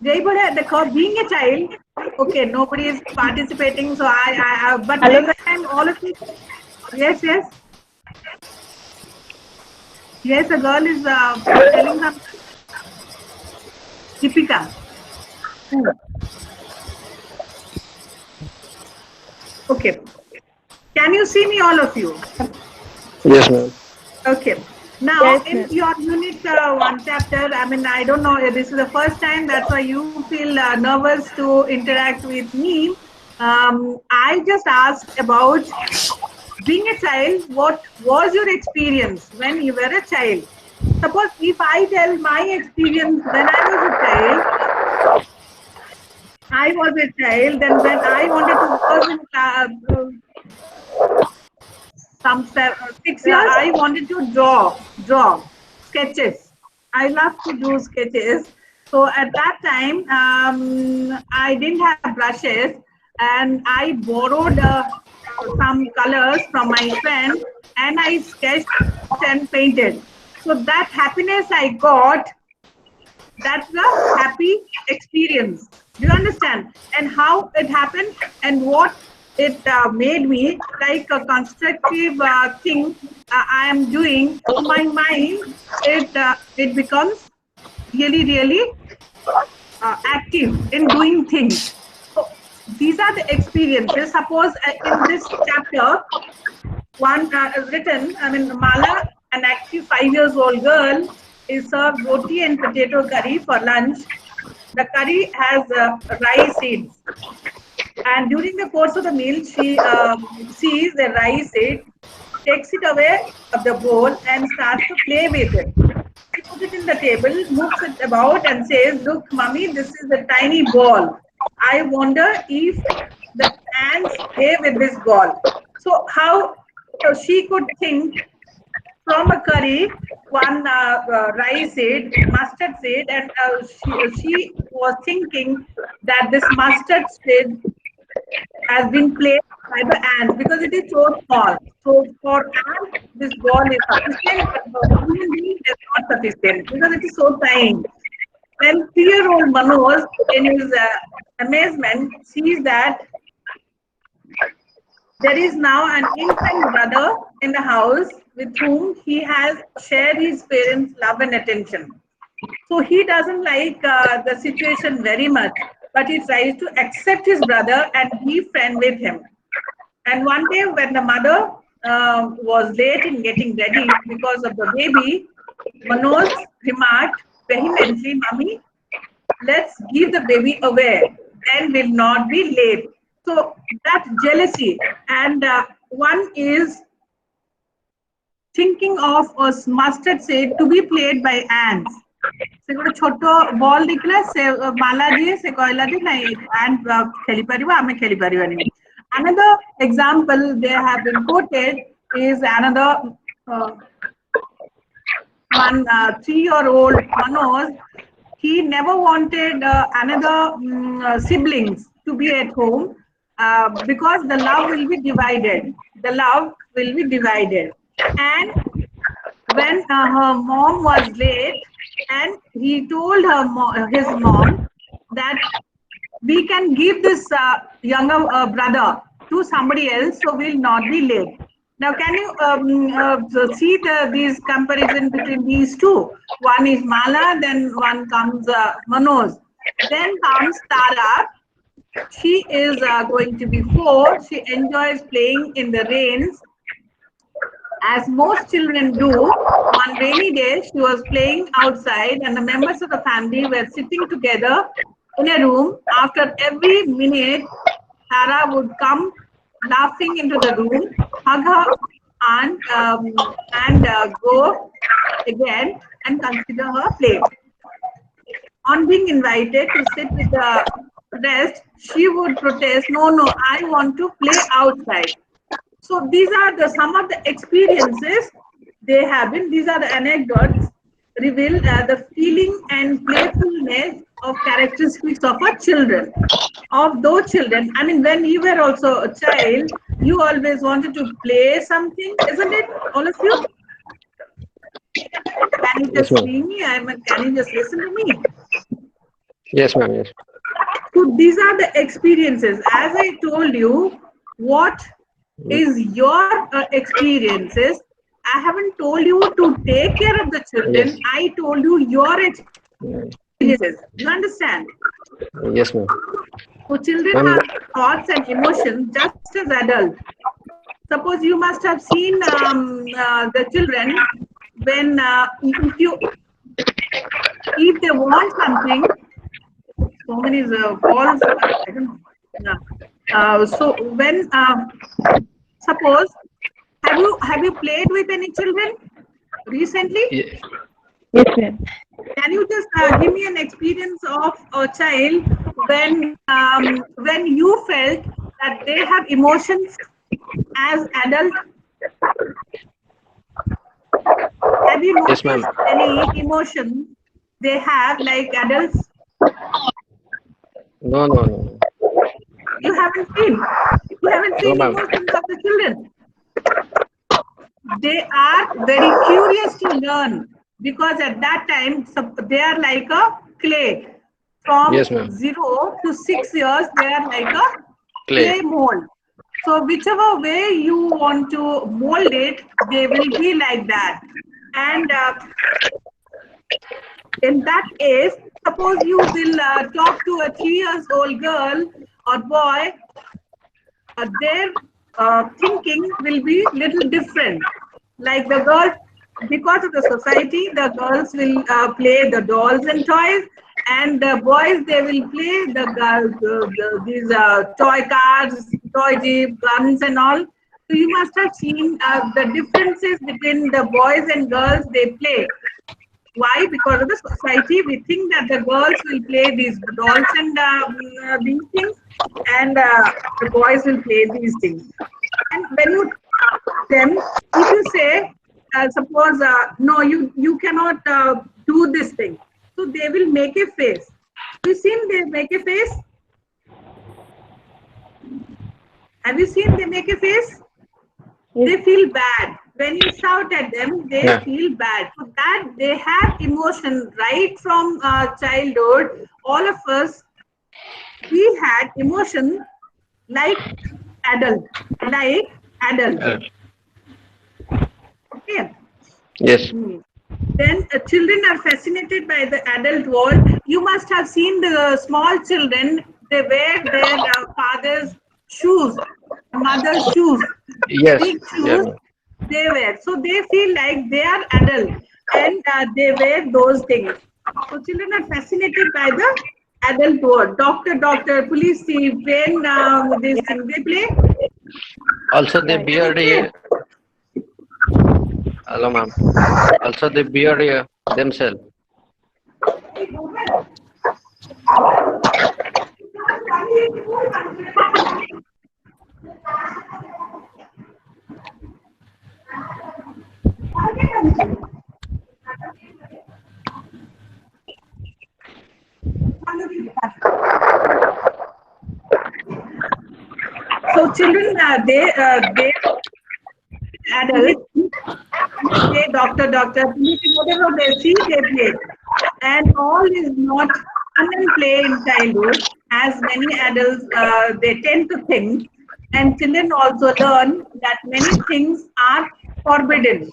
Being a child, okay, nobody is participating, so but Hello, next time, all of you, yes, yes, yes, a girl is telling something. Deepika, okay, can you see me, all of you? Yes, ma'am. Okay. Now, yes, in ma'am. your unit one chapter, I mean, I don't know, this is the first time, that's why you feel nervous to interact with me. I just asked about being a child. What was your experience when you were a child? Suppose if I tell my experience when I was a child, then when I wanted to was in some 6 years, Class. I wanted to draw sketches. I love to do sketches. So at that time, I didn't have brushes, and I borrowed some colors from my friend, and I sketched and painted. So that happiness I got, that's the happy experience. Do you understand? And how it happened, and what it made me, like a constructive thing I am doing to my mind. It becomes really active in doing things. So these are the experiences. Suppose in this chapter, one is written, I mean, Mala, an active 5 years old girl, is served roti and potato curry for lunch. The curry has rice seeds, and during the course of the meal, she sees the rice seed, takes it away of the bowl, and starts to play with it. She puts it in the table, moves it about, and says, "Look, mommy, this is a tiny ball. I wonder if the ants play with this ball." So, how she could think from a curry, one rice seed, mustard seed, and she was thinking that this mustard seed has been placed by the ants because it is so small. So for ants, this ball is sufficient, but for human being, it is not sufficient because it is so tiny. When 3-year-old Manoj, in his amazement, sees that there is now an infant brother in the house with whom he has shared his parents' love and attention. So he doesn't like the situation very much, but he tries to accept his brother and be friend with him. And one day, when the mother was late in getting ready because of the baby, Manoj remarked vehemently, "Mummy, let's give the baby away, then we'll not be late." So that jealousy, and one is thinking of a mustard seed to be played by ants. ସେ ଗୋଟେ ଛୋଟ ball ଦେଖିଲା, ସେ ମାଲା ଯିଏ ସେ କହିଲା ଯେ ନାଇଁ ଆଣ୍ଡ ଖେଳି ପାରିବ, ଆମେ ଖେଳି ପାରିବାନି. Another example they have been quoted is another uh, one 3-year-old Manoj. He never wanted another siblings to be at home because the love will be divided. The love will be divided. And when her mom was late, and he told his mom that we can give this younger brother to somebody else, so we'll not be late. Now, can you see these comparison between these two? One is Mala, then one comes Manoj. Then comes Tara. She is going to be 4. She enjoys playing in the rains, as most children do. One rainy day, she was playing outside, and the members of the family were sitting together in a room. After every minute, Tara would come laughing into the room, hug her aunt, and go again and consider her plate. On being invited to sit with the rest, she would protest, "No, no, I want to play outside." So these are the some of the experiences they have been. These are the anecdotes reveal the feeling and playfulness of characteristics of our children. Of those children, I mean, when you were also a child, you always wanted to play something, isn't it? All of you, can you Yes, just ma'am. see me? Can you just listen to me? Yes, ma'am. Yes. So these are the experiences. As I told you, what is your experiences? I haven't told you to take care of the Yes. children. I told you your Mm. experiences. You understand? Yes, ma'am. So children Ma'am. have thoughts and emotions just as adults. Suppose you must have seen the children when if they want something. So many calls. I don't know. Yeah. So when suppose have you played with any children recently? Ye- Yes, ma'am. Can you just give me an experience of a child when you felt that they have emotions as adult? Have you Yes, ma'am. noticed any emotion they have like adults? No, no, no, You haven't seen. You haven't no, seen ma'am. emotions of the children. They are very curious to learn because at that time they are like a clay. From Yes, ma'am. 0 to 6 years, they are like a Clay. clay mold. So whichever way you want to mold it, they will be like that. And in that case, suppose you will talk to a 3 years old girl or boy, their thinking will be little different. Like the girls, because of the society, the girls will play the dolls and toys, and the boys they will play these toy cars, toy jeep, guns, and all. So you must have seen the differences between the boys and girls they play. Why? Because of the society, we think that the girls will play these dolls and these things, and the boys will play these things. And when you them, if you say, suppose, no, you cannot do this thing, so they will make a face. Have you seen they make a face? Have you seen they make a face? They feel bad. When you shout at them, they Yeah. feel bad. So that they have emotion right from childhood. All of us, we had emotion like adult, like adult. Uh, Okay. yes. Hmm. Then children are fascinated by the adult world. You must have seen the small children. They wear their father's shoes, mother's shoes, Yes. big Yeah, shoes ma'am. they wear. So they feel like they are adult and they wear those things. So children are fascinated by the adult world. Doctor, doctor, police chief, when this thing they play, Also, they Right. they beard. play. Hello, ma'am. Also, they beard themselves. So children, they adults, they doctor, doctor, police, whatever they see, they play. And all is not fun and play in childhood, as many adults they tend to think. And children also learn that many things are forbidden.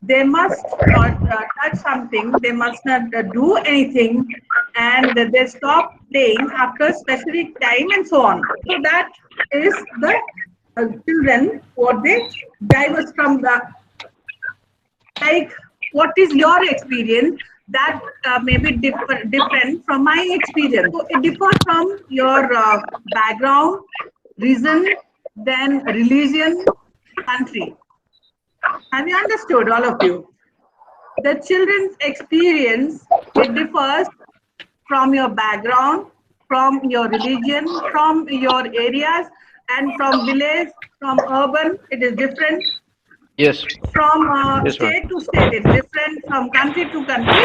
They must not touch something, they must not do anything, and they stop playing after specific time and so on. So that is the children what they diverse from the like. What is your experience that may be different from my experience? So it differs from your background, reason, then religion, country. Have you understood, all of you? The children's experience, it differs from your background, from your religion, from your areas, and from village, from urban, it is different. Yes. From Yes, ma'am. state to state, it's different. From country to country,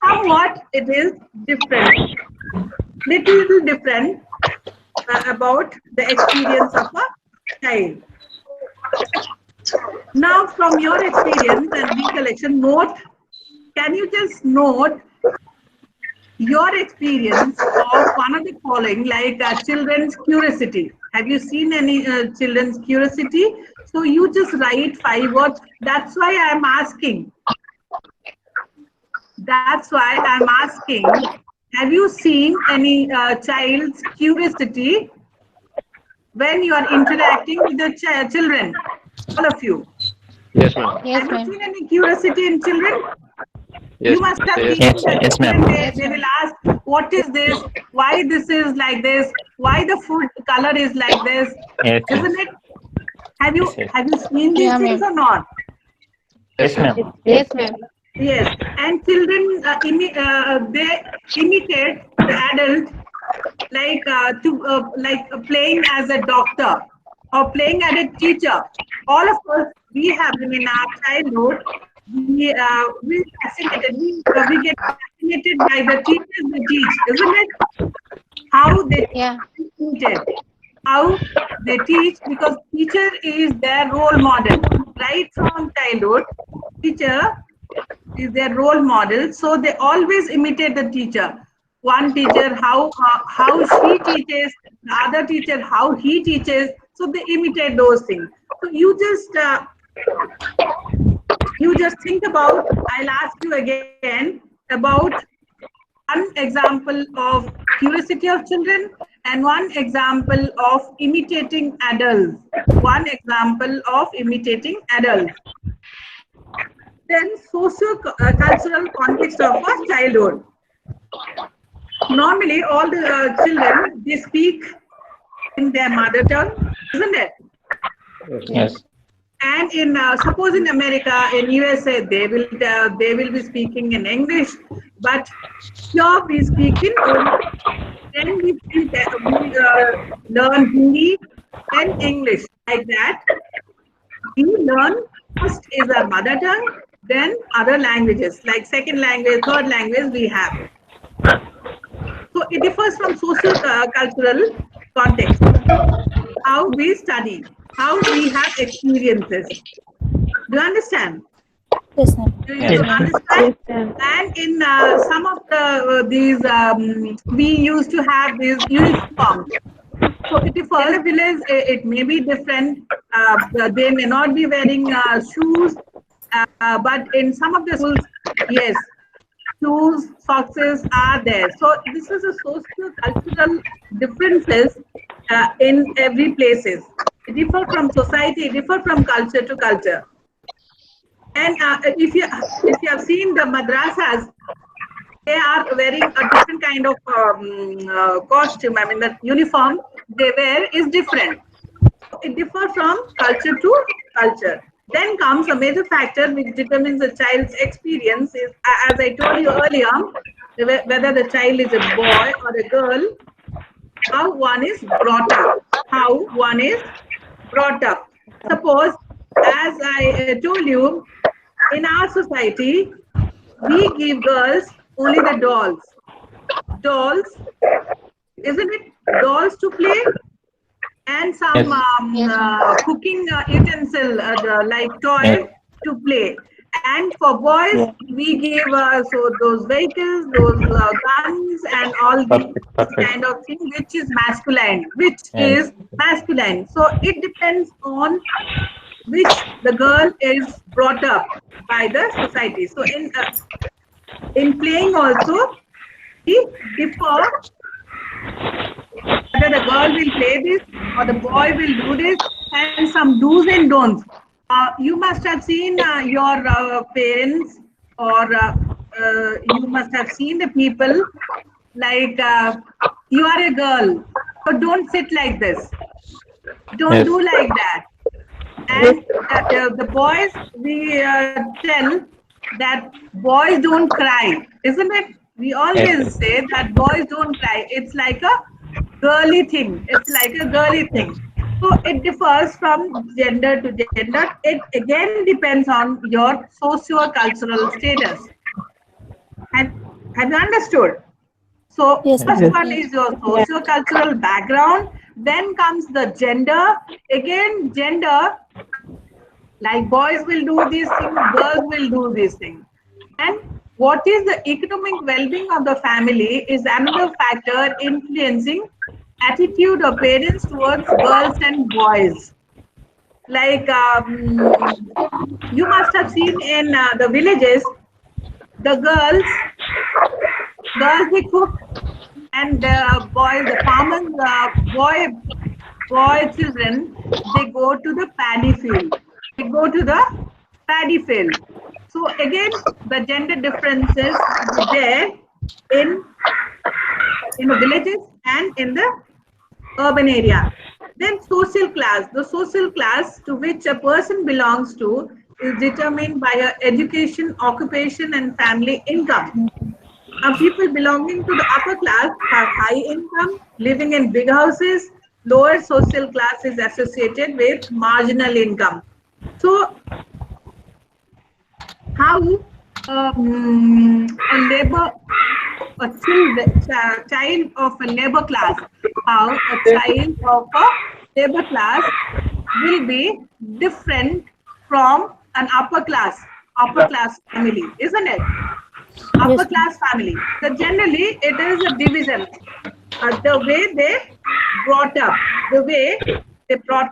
somewhat it is different. Little different about the experience of a child. Now, from your experience and recollection, note, can you just note your experience of one of the following, like children's curiosity. Have you seen any children's curiosity? So you just write 5 words. That's why I'm asking. That's why I'm asking. Have you seen any child's curiosity when you are interacting with the children? All of you. Yes, ma'am. Yes, Have you ma'am. seen any curiosity in children? Yes. You must have Yes. seen Yes, that yes, children, ma'am. Yes, they ma'am. will ask, what is this? Why this is like this? Why the food color is like this? Yes, yes. Isn't it? Have Yes, yes. you seen these Yeah, things ma'am. or not? Yes, ma'am. Yes, ma'am. Yes. And children, they imitate the adult, like playing as a doctor or playing as a teacher. All of us, we have been in our childhood. We fascinated. We get fascinated by the teachers they teach, isn't it? How they Yeah. teach it, how they teach, because teacher is their role model right from childhood. Teacher is their role model, so they always imitate the teacher. One teacher how she teaches, the other teacher how he teaches, so they imitate those things. So you just think about, I'll ask you again about one example of curiosity of children and one example of imitating adults. One example of imitating adults. Then socio-cultural context of a childhood. Normally, all the children, they speak in their mother tongue, isn't it? Yes. And in suppose in America, in USA, they will be speaking in English, but here we speak in Urdu. Then we learn Hindi, then English, like that. We learn first is our mother tongue, then other languages like second language, third language we have. So it differs from socio-cultural context. How we study, how we have experiences. Do you understand? Yes, ma'am. Do Yes. you understand? And in some of these, we used to have these uniforms. So it differs. In the village, it may be different. They may not be wearing shoes, but in some of the schools, yes, shoes, socks are there. So this is a socio-cultural differences in every places. It differ from society, it differ from culture to culture. And if you have seen the madrasas, they are wearing a different kind of costume. I mean, the uniform they wear is different. It differs from culture to culture. Then comes a major factor which determines a child's experience is, as I told you earlier, whether the child is a boy or a girl, how one is brought up. How one is brought up. Suppose, as I told you, in our society, we give girls only the dolls. Dolls, isn't it? Dolls to play and some Yes. cooking utensil like toy Yes. to play. And for boys, we give so those vehicles, those guns, and all these Perfect. Perfect. kind of thing, which is masculine, which Yes. is masculine. So it depends on which the girl is brought up by the society. So in playing also, we differ whether the girl will play this or the boy will do this, and some do's and don'ts. You must have seen your parents, or you must have seen the people like you are a girl, so don't sit like this. Don't Yes. do like that. And the boys, we tell that boys don't cry, isn't it? We always Yes. say that boys don't cry. It's like a girly thing. It's like a girly thing. So it differs from gender to gender. It again depends on your socio-cultural status. And have you understood? So Yes, first ma'am. one is your socio-cultural background. Then comes the gender. Again, gender, like boys will do these things, girls will do these things. And What is the economic well-being of the family is another factor influencing attitude of parents towards girls and boys. Like you must have seen in the villages, the girls they cook, and the boys, the farmers, boy children, they go to the paddy field. They go to the paddy field. So again, the gender differences will be there in the villages and in the urban area. Then social class. The social class to which a person belongs to is determined by her education, occupation, and family income. People belonging to the upper class have high income, living in big houses. Lower social class is associated with marginal income. So, how a labor, child of a labor class, how a child of a labor class will be different from an upper class family, isn't it? Upper class family. So generally, it is a division. The way they brought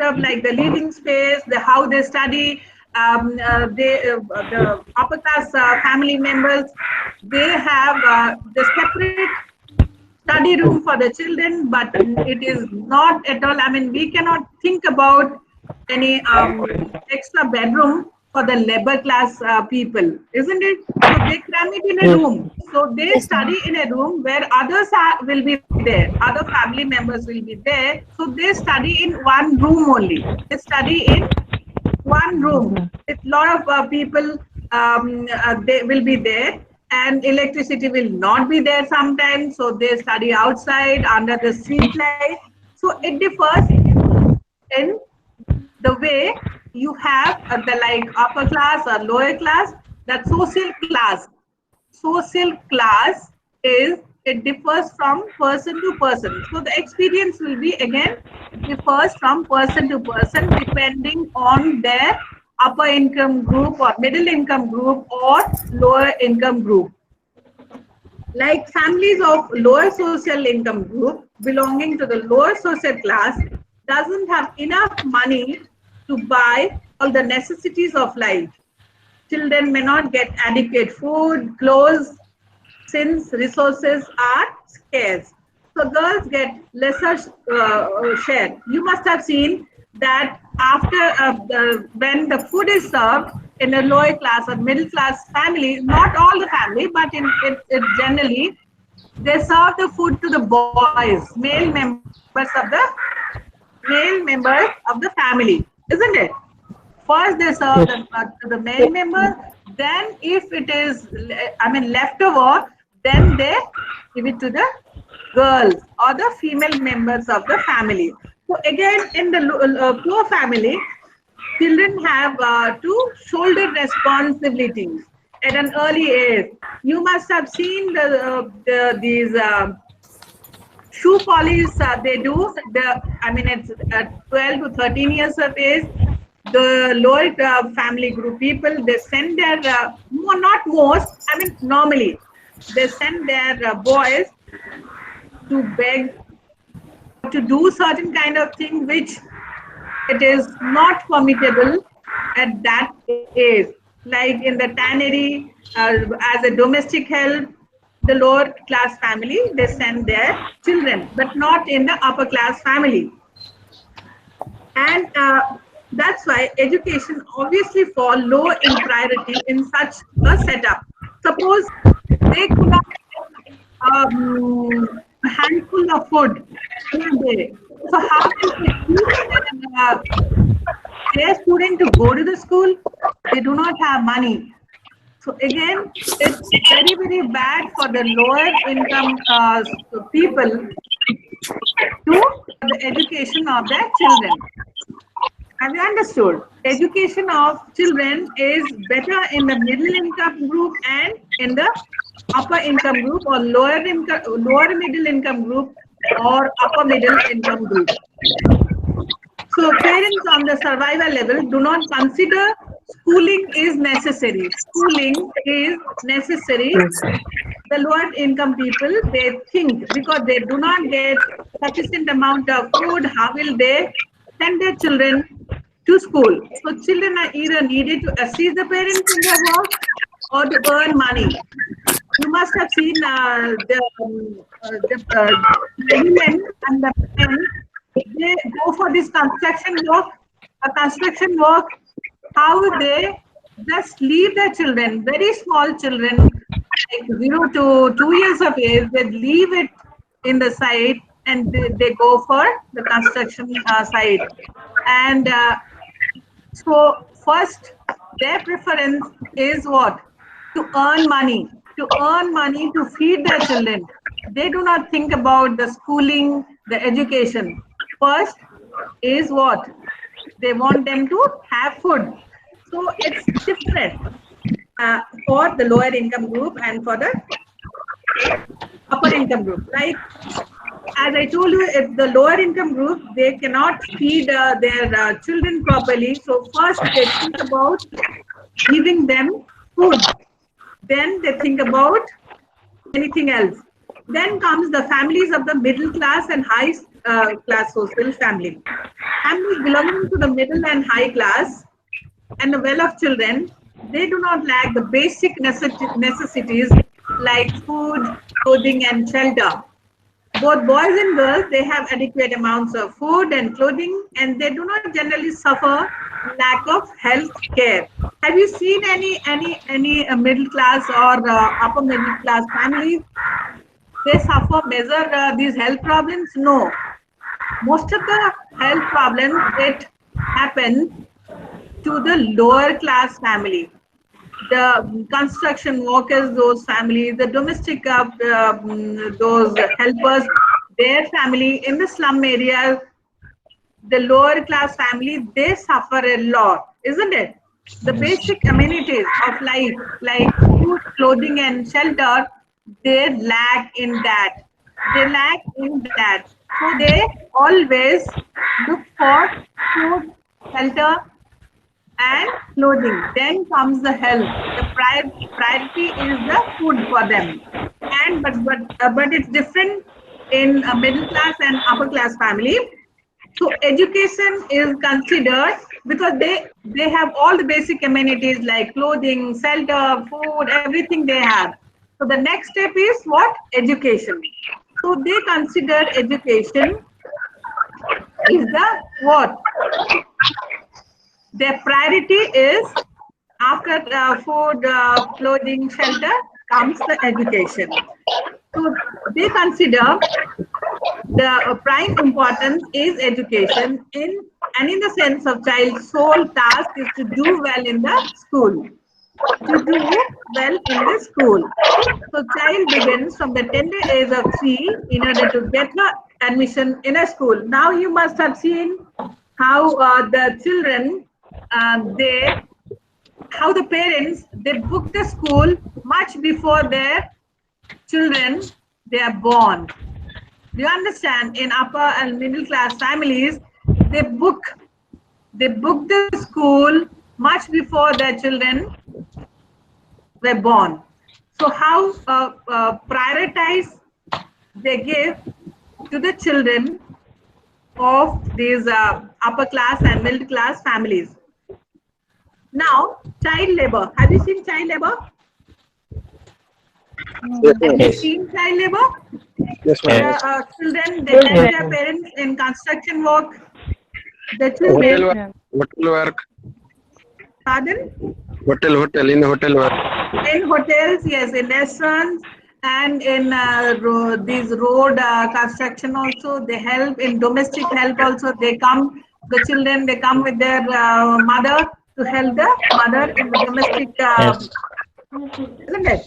up, like the living space, the how they study, the upper class family members, they have the separate study room for the children, but it is not at all. I mean, we cannot think about any extra bedroom for the labor class people, isn't it? So they cram it in a room. So they study in a room where others will be there, other family members will be there. So they study in one room only. They study in one room. With a lot of people, they will be there, and electricity will not be there sometimes. So they study outside under the street light. So it differs in the way you have the like upper class or lower class. That social class is, it differs from person to person. So the experience will be again differs from person to person depending on their upper income group or middle income group or lower income group. Like families of lower social income group belonging to the lower social class doesn't have enough money to buy all the necessities of life. Children may not get adequate food, clothes, since resources are scarce. So girls get lesser share. You must have seen that after when the food is served in a lower class or middle class family, not all the family, but in it generally, they serve the food to the boys, male members of the family, isn't it? First they serve to the male member, then if it is, I mean, leftover, then they give it to the girls or the female members of the family. So again, in the poor family, children have to shoulder responsibilities at an early age. You must have seen these shoe polish they do. I mean, it's 12 to 13 years of age. The lower family group people, they send their, not most, I mean, normally, they send their boys to beg, to do certain kind of thing which it is not permittable at that age. Like in the tannery, as a domestic help, the lower class family, they send their children, but not in the upper class family. And that's why education obviously fall low in priority in such a setup. Suppose they could have a handful of food in a day. So how can they teach their student to go to the school? They do not have money. So again, it's very, very bad for the lower income people to the education of their children. Have you understood? Education of children is better in the middle income group and in the upper income group or lower middle income group or upper middle income group. So parents on the survival level do not consider schooling is necessary. Schooling is necessary. The lower income people, they think because they do not get sufficient amount of food, how will they send their children to school? So children are either needed to assist the parents in their work or to earn money. You must have seen the women and the men, they go for this construction work, how they just leave their children, very small children, like 0 to 2 years of age, they leave it in the site and they go for the construction site. And so first, their preference is what? To earn money, to feed their children. They do not think about the schooling, the education. First is what? They want them to have food. So it's different for the lower income group and for the upper income group. Like as I told you, if the lower income group, they cannot feed their children properly. So first they think about giving them food. Then they think about anything else. Then comes the families of the middle class and high class social family. Families belonging to the middle and high class and the well-off children, they do not lack the basic necessities like food, clothing, and shelter. Both boys and girls, they have adequate amounts of food and clothing, and they do not generally suffer lack of health care. Have you seen any middle class or upper middle class families? They suffer major these health problems? No. Most of the health problems it happens to the lower class family. The construction workers, those families, the domestic those helpers, their family in the slum areas, the lower class families, they suffer a lot, isn't it? The basic amenities of life like food, clothing, and shelter, they lack in that. They lack in that. So they always look for food, shelter, and clothing. Then comes the health. The priority is the food for them. And but it's different in a middle class and upper class family. So education is considered because they have all the basic amenities like clothing, shelter, food, everything they have. So the next step is what? Education. So they consider education is the what? Their priority is after food, clothing, shelter comes the education. So they consider the prime importance is education in the sense of child's sole task is to do well in the school. To do well in the school. So child begins from the tender age of 3 in order to get her admission in a school. Now you must have seen how the children how the parents they book the school much before their children they are born. Do you understand? In upper and middle class families, they book the school much before their children were born. So how prioritize they give to the children of these upper class and middle class families. Now, child labor. Have you seen child labor? Have you seen child labor? Yes, ma'am. Children, they help their parents in construction work. The children. Hotel work. Pardon? In hotel work. In hotels, yes, in restaurants and in these road construction also, they help in domestic help also. They come, the children, they come with their mother to help the mother in the domestic, isn't it?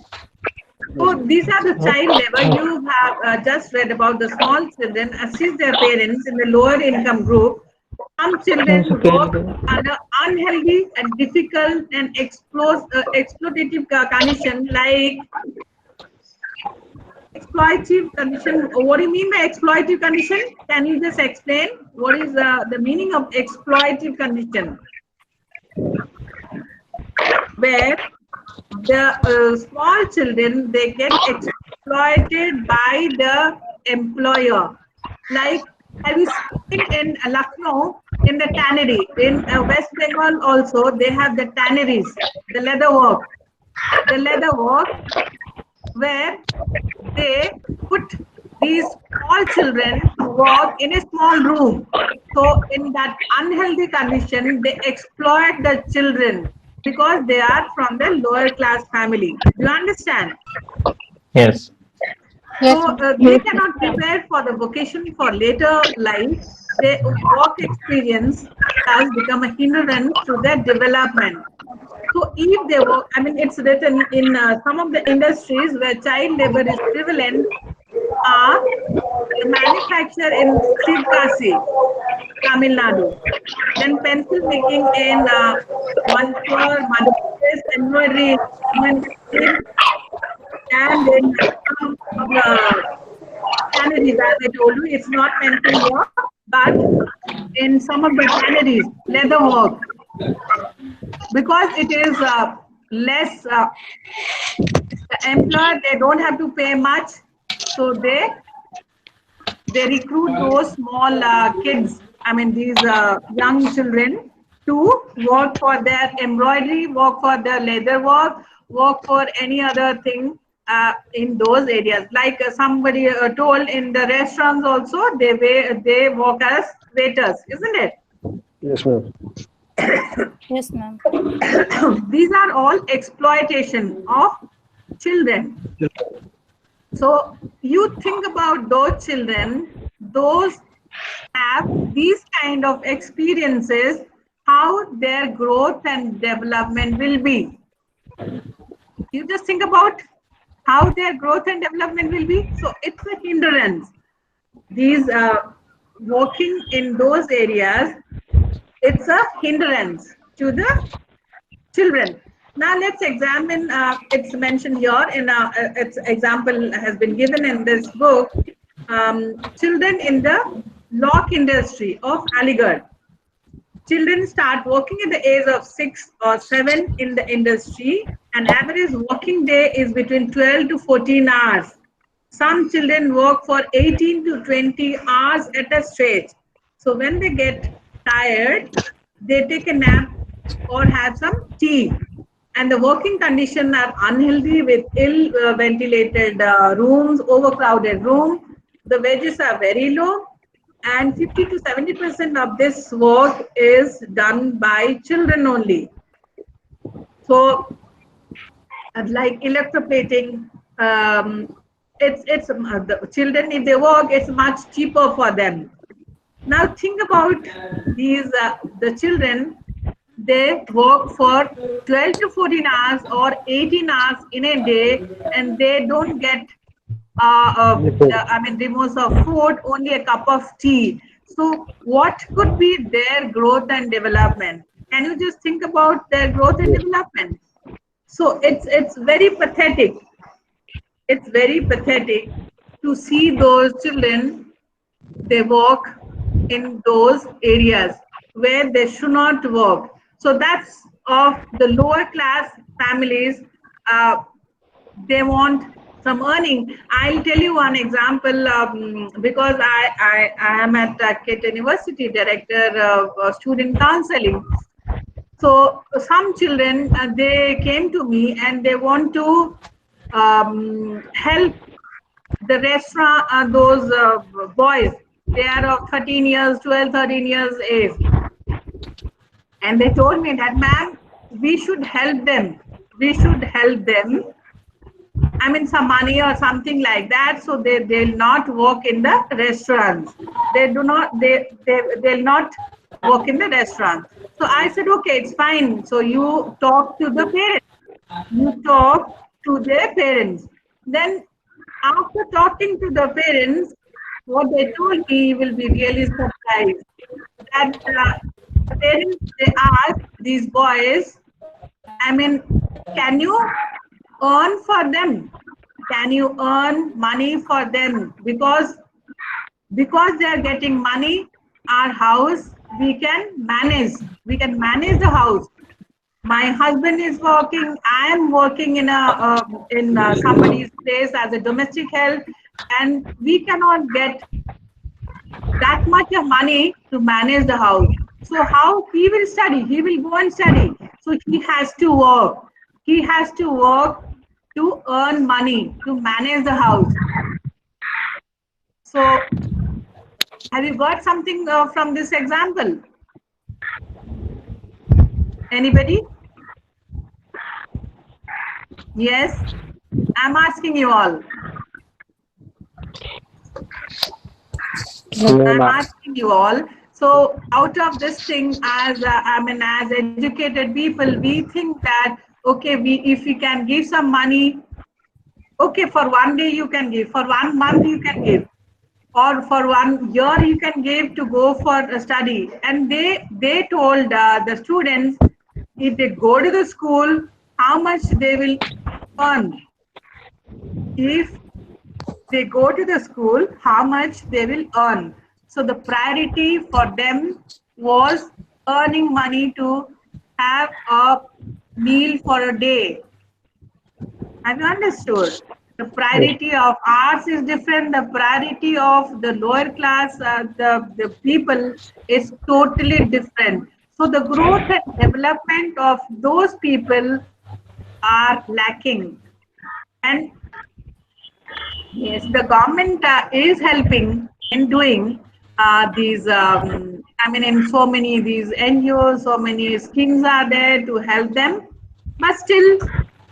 So these are the child labor. You have just read about the small children assist their parents in the lower income group. Some children work under unhealthy and difficult and exploitative condition like exploitative condition. What do you mean by exploitative condition? Can you just explain what is the meaning of exploitative condition? where the small children, they get exploited by the employer. Like, have you seen in Lucknow, in the tannery, in West Bengal also, they have the tanneries, the leather work, where they put these small children to work in a small room. So in that unhealthy condition, they exploit the children because they are from the lower class family. Do you understand? Yes. So they cannot prepare for the vocation for later life. Their work experience has become a hindrance to their development. So if they work, I mean, it's written in some of the industries where child labor is prevalent are the manufacture in Sivkasi, Tamil Nadu, then pencil making in Mysore, Madhya Pradesh, embroidery in and in some of the tanneries, as I told you, it's not mentioned here, but in some of the tanneries, leather work, because it is less, the employer, they don't have to pay much, so they recruit those small kids, I mean these young children, to work for their embroidery, work for their leather work for any other thing in those areas. Like somebody told, in the restaurants also, they work as waiters, isn't it? Yes, ma'am. Yes, ma'am. These are all exploitation of children. So you think about those children, those have these kind of experiences, how their growth and development will be. You just think about how their growth and development will be. So it's a hindrance. These working in those areas, it's a hindrance to the children. Now let's examine, it's mentioned here in its example has been given in this book, children in the lock industry of Aligarh. Children start working at the age of 6 or 7 in the industry. An average working day is between 12 to 14 hours. Some children work for 18 to 20 hours at a stretch. So when they get tired, they take a nap or have some tea. And the working conditions are unhealthy with ill ventilated rooms, overcrowded rooms. The wages are very low, and 50 to 70% of this work is done by children only. So, like electroplating, it's the children, if they work, it's much cheaper for them. Now think about these the children. They work for 12 to 14 hours or 18 hours in a day, and they don't get removes of food, only a cup of tea. So what could be their growth and development? Can you just think about their growth and development? So it's very pathetic. It's very pathetic to see those children, they work in those areas where they should not work. So that's of the lower class families. They want some earning. I'll tell you one example, because I am at KIT University, director of student counseling. So some children, they came to me and they want to help the restaurant, those boys. They are of 13 years, 12, 13 years age. And they told me that, ma'am, we should help them. We should help them. I mean, some money or something like that, so they'll not work in the restaurants. They'll not work in the restaurant. So I said, okay, it's fine. So you talk to the parents. You talk to their parents. Then after talking to the parents, what they told me, you will be really surprised. That the parents, they asked these boys, I mean, can you earn for them? Can you earn money for them? Because they are getting money, our house, we can manage the house. My husband is working. I am working in somebody's place as a domestic help, and we cannot get that much of money to manage the house. So how he will study? He will go and study. So he has to work. He has to work to earn money to manage the house. So have you got something from this example? Anybody? Yes, I'm asking you all. I'm asking you all. So out of this thing, as as educated people, we think that okay, if we can give some money, okay, for one day you can give, for 1 month you can give, or for 1 year you can give to go for a study. And they told the students, if they go to the school, how much they will earn. If they go to the school, how much they will earn. So the priority for them was earning money to have a meal for a day. Have you understood? The priority of ours is different. The priority of the lower class, the people is totally different. So the growth and development of those people are lacking. And yes, the government is helping in doing these. In so many these NGOs, so many schemes are there to help them, but still,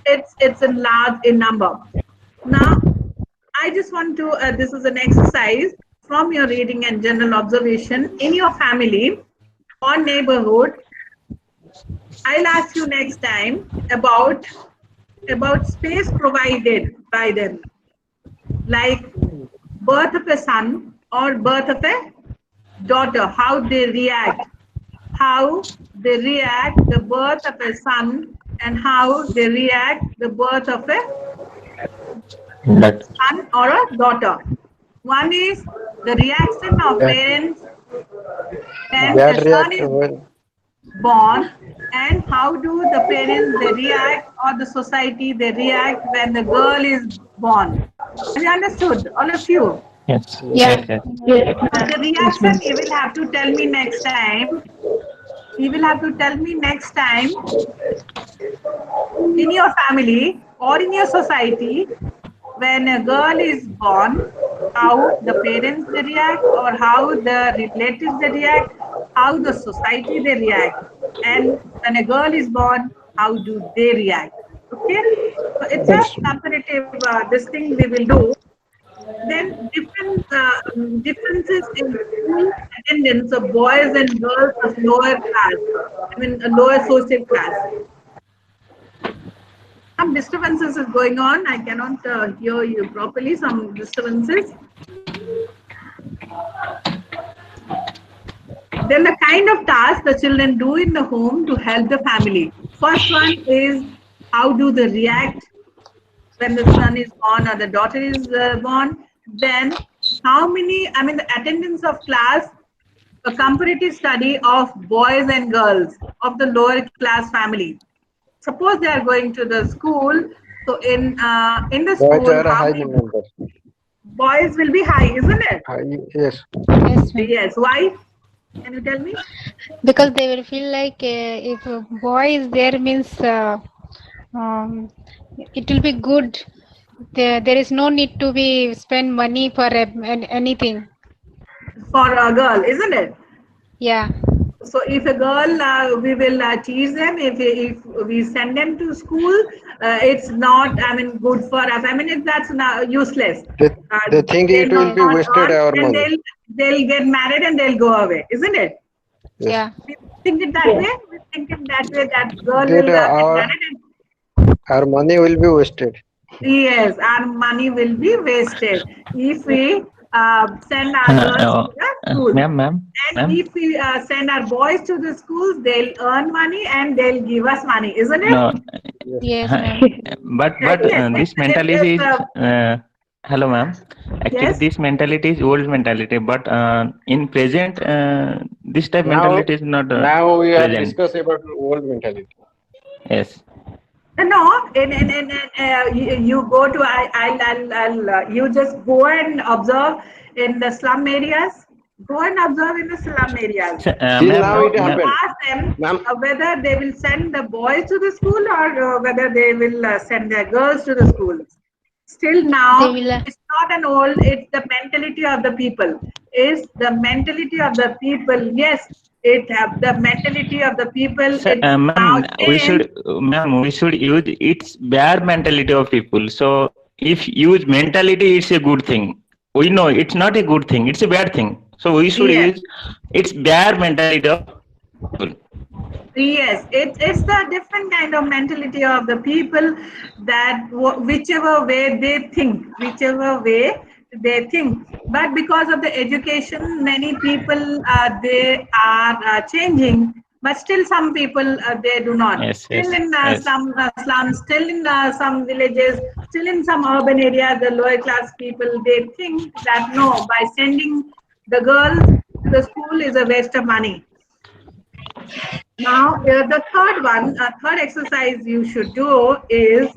it's in large in number. Now, I just want to. This is an exercise from your reading and general observation in your family or neighborhood. I'll ask you next time about space provided by them, like birth of a son or birth of a daughter, how they react, the birth of a son, and how they react the birth of a son or a daughter. One is the reaction of parents when the son is born, and how do the parents they react, or the society they react when the girl is born. Have you understood, all of you? Yes. Yeah. Yes. Yes. The reaction you will have to tell me next time. You will have to tell me next time in your family or in your society, when a girl is born, how the parents they react, or how the relatives they react, how the society they react, and when a girl is born, how do they react? Okay, so it's a comparative this thing we will do. Then differences in school attendance of boys and girls of lower class, a lower social class. Some disturbances is going on. I cannot hear you properly. Some disturbances. Then the kind of tasks the children do in the home to help the family. First one is how do they react when the son is born or the daughter is born. Then how many, the attendance of class, a comparative study of boys and girls of the lower class family. Suppose they are going to the school, so in the school, Boys are a high number. Boys will be high, isn't it? Yes. Yes, ma'am. Yes. Why? Can you tell me? Because they will feel like if a boy is there means it will be good. There is no need to be spend money for anything. For a girl, isn't it? Yeah. So if a girl, we will tease them. If we send them to school, it's not. Good for us. That's not useless. They think it will be wasted our and money. They'll get married and they'll go away, isn't it? Yes. Yeah. We think it that way. We think it that way. That girl will get married. Our money will be wasted. Yes, our money will be wasted if we send our girls to the school. Ma'am. And if we send our boys to the schools, they'll earn money and they'll give us money, isn't it? No. Yes, ma'am. But Yes, this mentality is hello, ma'am. Actually, yes. this mentality is old mentality. But in present, this type Now- mentality is not Now we are present. discussing about old mentality. Yes. No, you go to you just go and observe in the slum areas. Go and observe in the slum areas. So, Till now it You happened. ask them Ma'am, whether they will send the boys to the school or whether they will send their girls to the school. Still now, They will, it's not an old, it's the mentality of the people. It's the mentality of the people. Yes, it have the mentality of the people. So, It's now ma'am, changed. we should use its bad mentality of people. So, if use mentality, it's a good thing. We know it's not a good thing; it's a bad thing. So, we should Yes. use its bad mentality of people. Yes, it's the different kind of mentality of the people that whichever way they think. But because of the education, many people they are changing. But still, some people they do not. Yes, Still yes, in yes. some slums, still in some villages, still in some urban areas, the lower class people they think that no, by sending the girls to the school is a waste of money. Now, the third exercise you should do is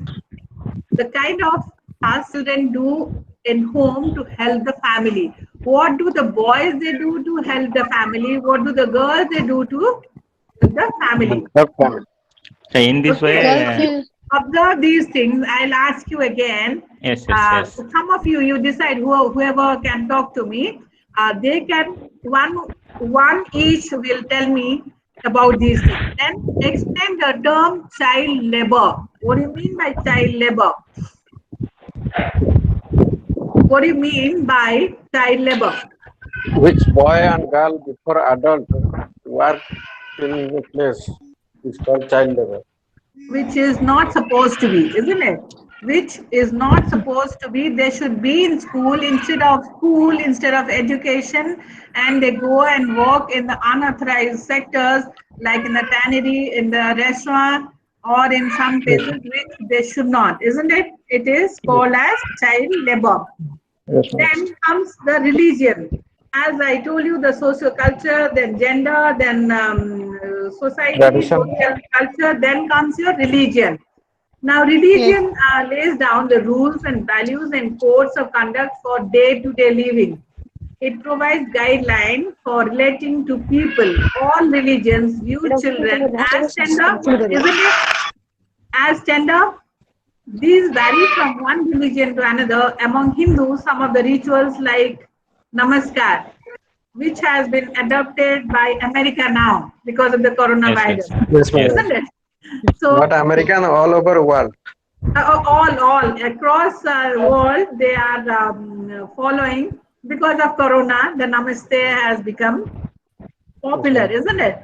the kind of tasks children do in home to help the family. What do the boys they do to help the family? What do the girls they do to help the family? third point. So, in this way, girls will, Observe these things. I'll ask you again. yes, yes. Some of you decide whoever can talk to me. They can one each will tell me about these things. Then explain the term child labor. What do you mean by child labor? What do you mean by child labor? Which boy and girl before adult work in the place is called child labor. Which is not supposed to be, isn't it? Which is not supposed to be. They should be in school, instead of education, and they go and work in the unauthorized sectors like in the tannery, in the restaurant, or in some places which they should not, isn't it? It is called as child labor. Yes, ma'am. Then comes the religion. As I told you, the socio-culture, then gender, then society, Tradition. social culture, then comes your religion. Now, yes, religion lays down the rules and values and codes of conduct for day-to-day living. It provides guidelines for relating to people. All religions view children as tender, isn't it? As tender. These vary from one religion to another. Among Hindus, some of the rituals like Namaskar, which has been adopted by America now because of the Yes, coronavirus, yes. Yes, ma'am. isn't it? So Not American, all over world. all across the world they are following because of corona. The Namaste has become popular, isn't it?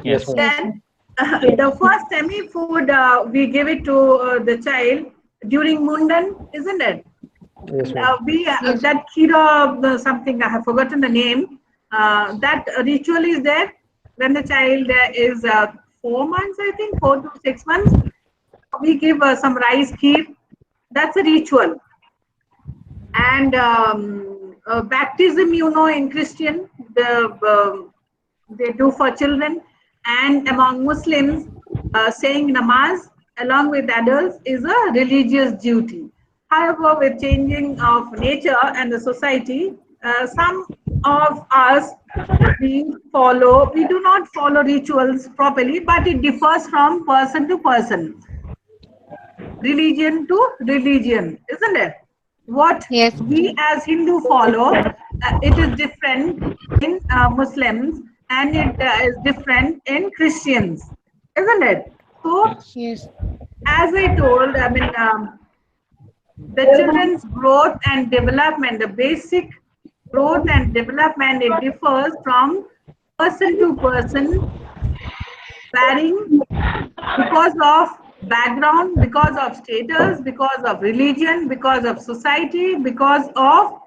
Yes, Yes. ma'am. Then the first semi-food we give it to the child during Mundan, isn't it? Yes, ma'am. Yes. That kira something I have forgotten the name. That ritual is there when the child is 4 months, I think 4 to 6 months. We give some rice kheer. That's a ritual. And baptism, in Christian, they do for children. And among Muslims, saying namaz along with adults is a religious duty. However, with changing of nature and the society, some of us we do not follow rituals properly, but it differs from person to person, religion to religion, isn't it? What yes, we as Hindu follow, it is different in Muslims and it is different in Christians, isn't it? So, Yes. yes, as I told, the children's growth and development, the basic growth and development, it differs from person to person, varying because of background, because of status, because of religion, because of society, because of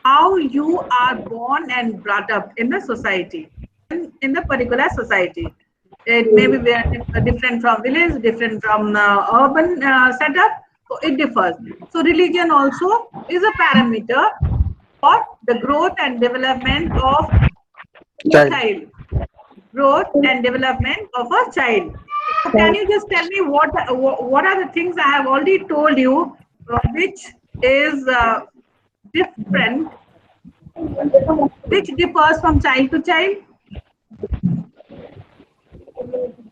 how you are born and brought up in the society, in the particular society. It may be very different from village, different from urban setup, so it differs. So religion also is a parameter for the growth and development of a Child. child. Growth and development of a child. can you just tell me what are the things I have already told you, which is different, which differs from child to child?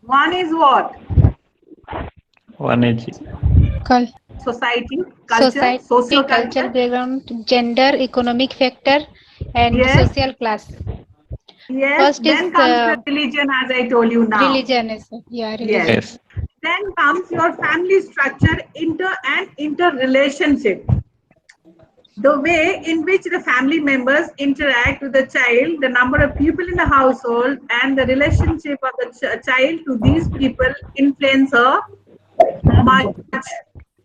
One is what? One is Society, culture, society, social cultural culture. background, gender, economic factor, and Yes, social class. yes. First is Then comes the religion, as I told you now. religion. Yes. Religion. yes. Then comes your family structure, interrelationship. The way in which the family members interact with the child, the number of people in the household, and the relationship of the child to these people influence her much.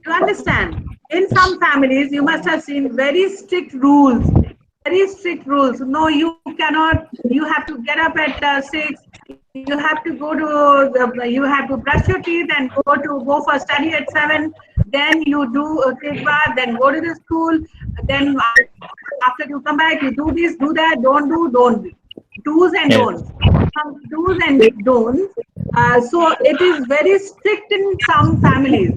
You understand? In some families, you must have seen very strict rules. Very strict rules. No, you cannot. You have to get up at 6. You have to go to you have to brush your teeth and go for study at 7. Then you do take bath. Then go to the school. Then after you come back, you do this, do that. Don't do. Do's and Yes. don'ts. Some do's and don'ts. So it is very strict in some families.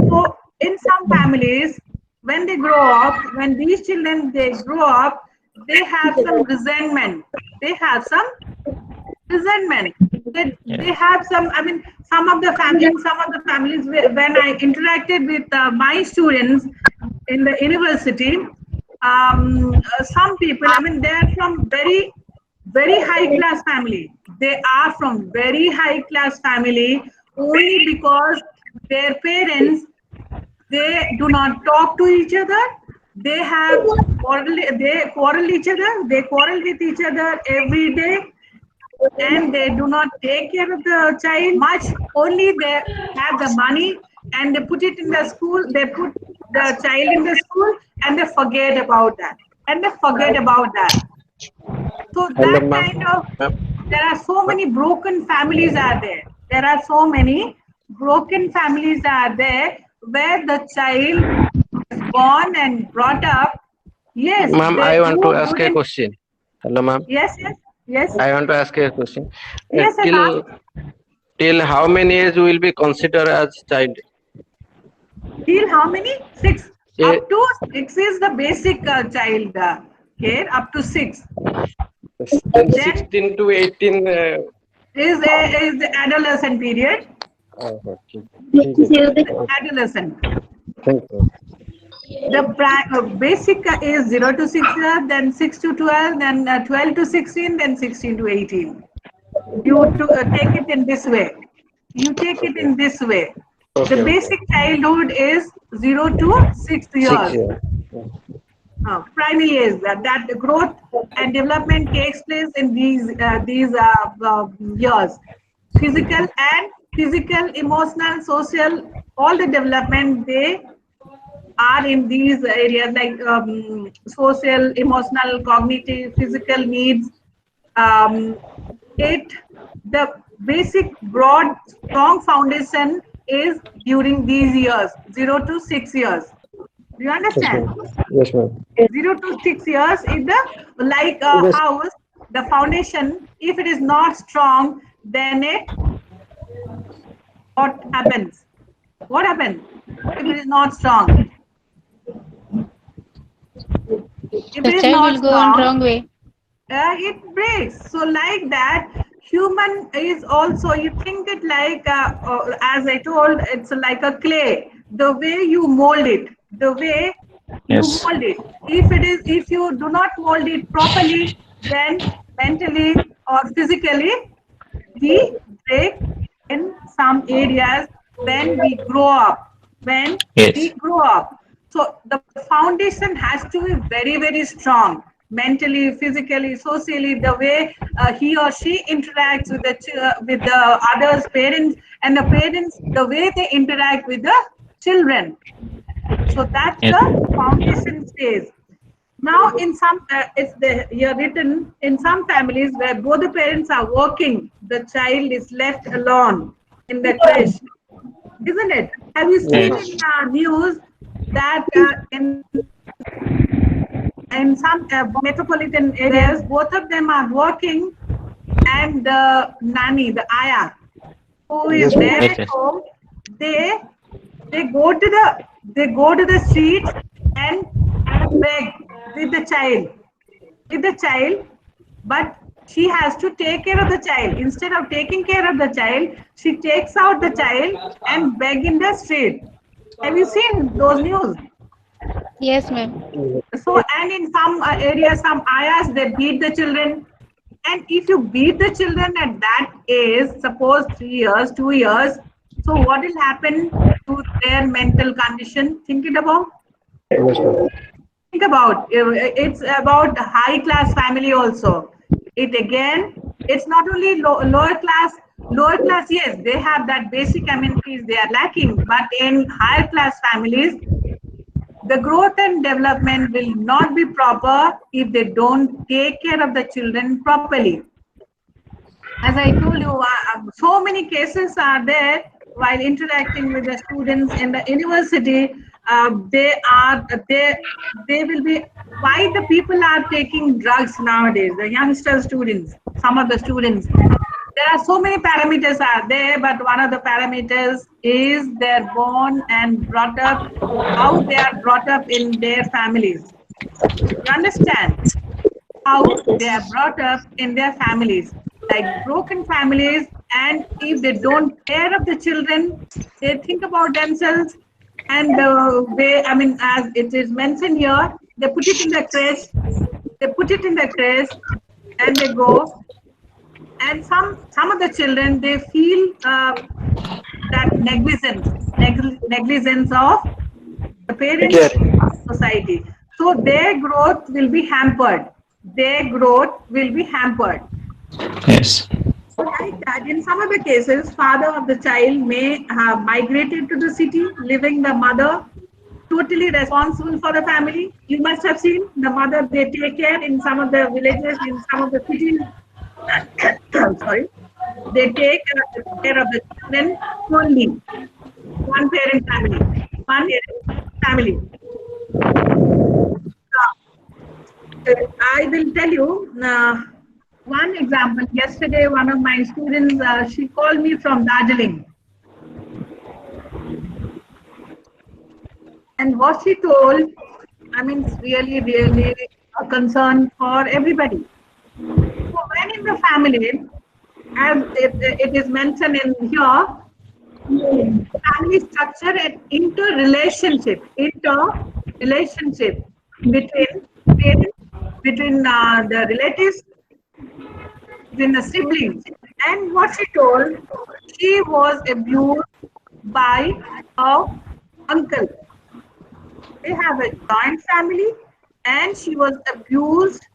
So in some families, when they grow up, when these children they grow up, they have some resentment. They have some resentment. They have some. I mean, some of the families when I interacted with my students in the university, some people. I mean, they are from very high class family. They are from very high class family only because their parents they do not talk to each other. They quarrel each other. They quarrel with each other every day, and they do not take care of the child much. Only they have the money and they put it in the school. They put the child in the school and they forget about that. So Hello, that ma'am. kind of, there are so many broken families are there. There are so many broken families are there where the child is born and brought up. Yes, Ma'am, they I want to do ask good a in, question. Hello, ma'am. yes, I want to ask a question. yes, Till how many age will be considered as child? till how many? 6. Eh, Up to 6 is the basic child care, up to 6. Then Then 16 to 18. is the adolescent period. Okay. Adolescent. Thank you. The basic is 0 to 6 years, then 6 to 12, then 12 to 16, then 16 to 18. You take it in this way. You take it in this way. The Okay. basic childhood is 0 to 6 6 years. years. Primary is that the growth and development takes place in these years. Physical, emotional, social, all the development they are in these areas like social, emotional, cognitive, physical needs. The basic, broad, strong foundation is during these years, 0 to 6 years. Do you Yes, understand? ma'am. Yes, ma'am. 0 to 6 years is the like a Yes. house, the foundation. If it is not strong, then what happens? What happens if it is not strong? If The it is child not will go on strong, wrong way. it breaks. So like that, human is also, you think it like, as I told, it's like a clay. The way you mold it, the way you Yes. mold it. If you do not mold it properly, then mentally or physically, we break in some areas when we grow up. When Yes. we grow up. So the foundation has to be very strong, mentally, physically, socially. The way he or she interacts with the others, parents, and the parents, the way they interact with the children. So that's Yes. the foundation stage. Now, in some, you're written in some families where both the parents are working, the child is left alone in the creche, isn't it? Have you seen Yes. in news that in some metropolitan areas, both of them are working, and the nanny, the ayah, who is there Yes, at yes. home, they go to the streets and beg with the child, but she has to take care of the child. Instead of taking care of the child, she takes out the child and beg in the street. Have you seen those news? Yes, ma'am. So, and in some areas, some ayahs, they beat the children. And if you beat the children at that age, suppose 3 years, 2 years, so what will happen to their mental condition? Think about it's about high class family also. It's not only lower class, yes, they have that basic amenities they are lacking, but in higher class families, the growth and development will not be proper if they don't take care of the children properly. As I told you, so many cases are there while interacting with the students in the university. They will be why the people are taking drugs nowadays. The youngster students, some of the students. There are so many parameters are there, but one of the parameters is they're born and brought up, how they are brought up in their families. You understand? How they are brought up in their families, like broken families, and if they don't care of the children, they think about themselves, and I mean, as it is mentioned here, they put it in the crèche, and they go, and some of the children, they feel that negligence of the parents, society. So their growth will be hampered. Yes. Like that, in some of the cases, father of the child may have migrated to the city, leaving the mother totally responsible for the family. You must have seen the mother, they take care in some of the villages, in some of the cities. Sorry, they take care of the children only. One parent family. I will tell you one example. Yesterday, one of my students, she called me from Darjeeling. And what she told, I mean, it's really, really a concern for everybody. So when in the family, as it is mentioned in here, family structure and interrelationship between parents, between the relatives, between the siblings. And what she told, she was abused by her uncle. They have a joint family, and she was abused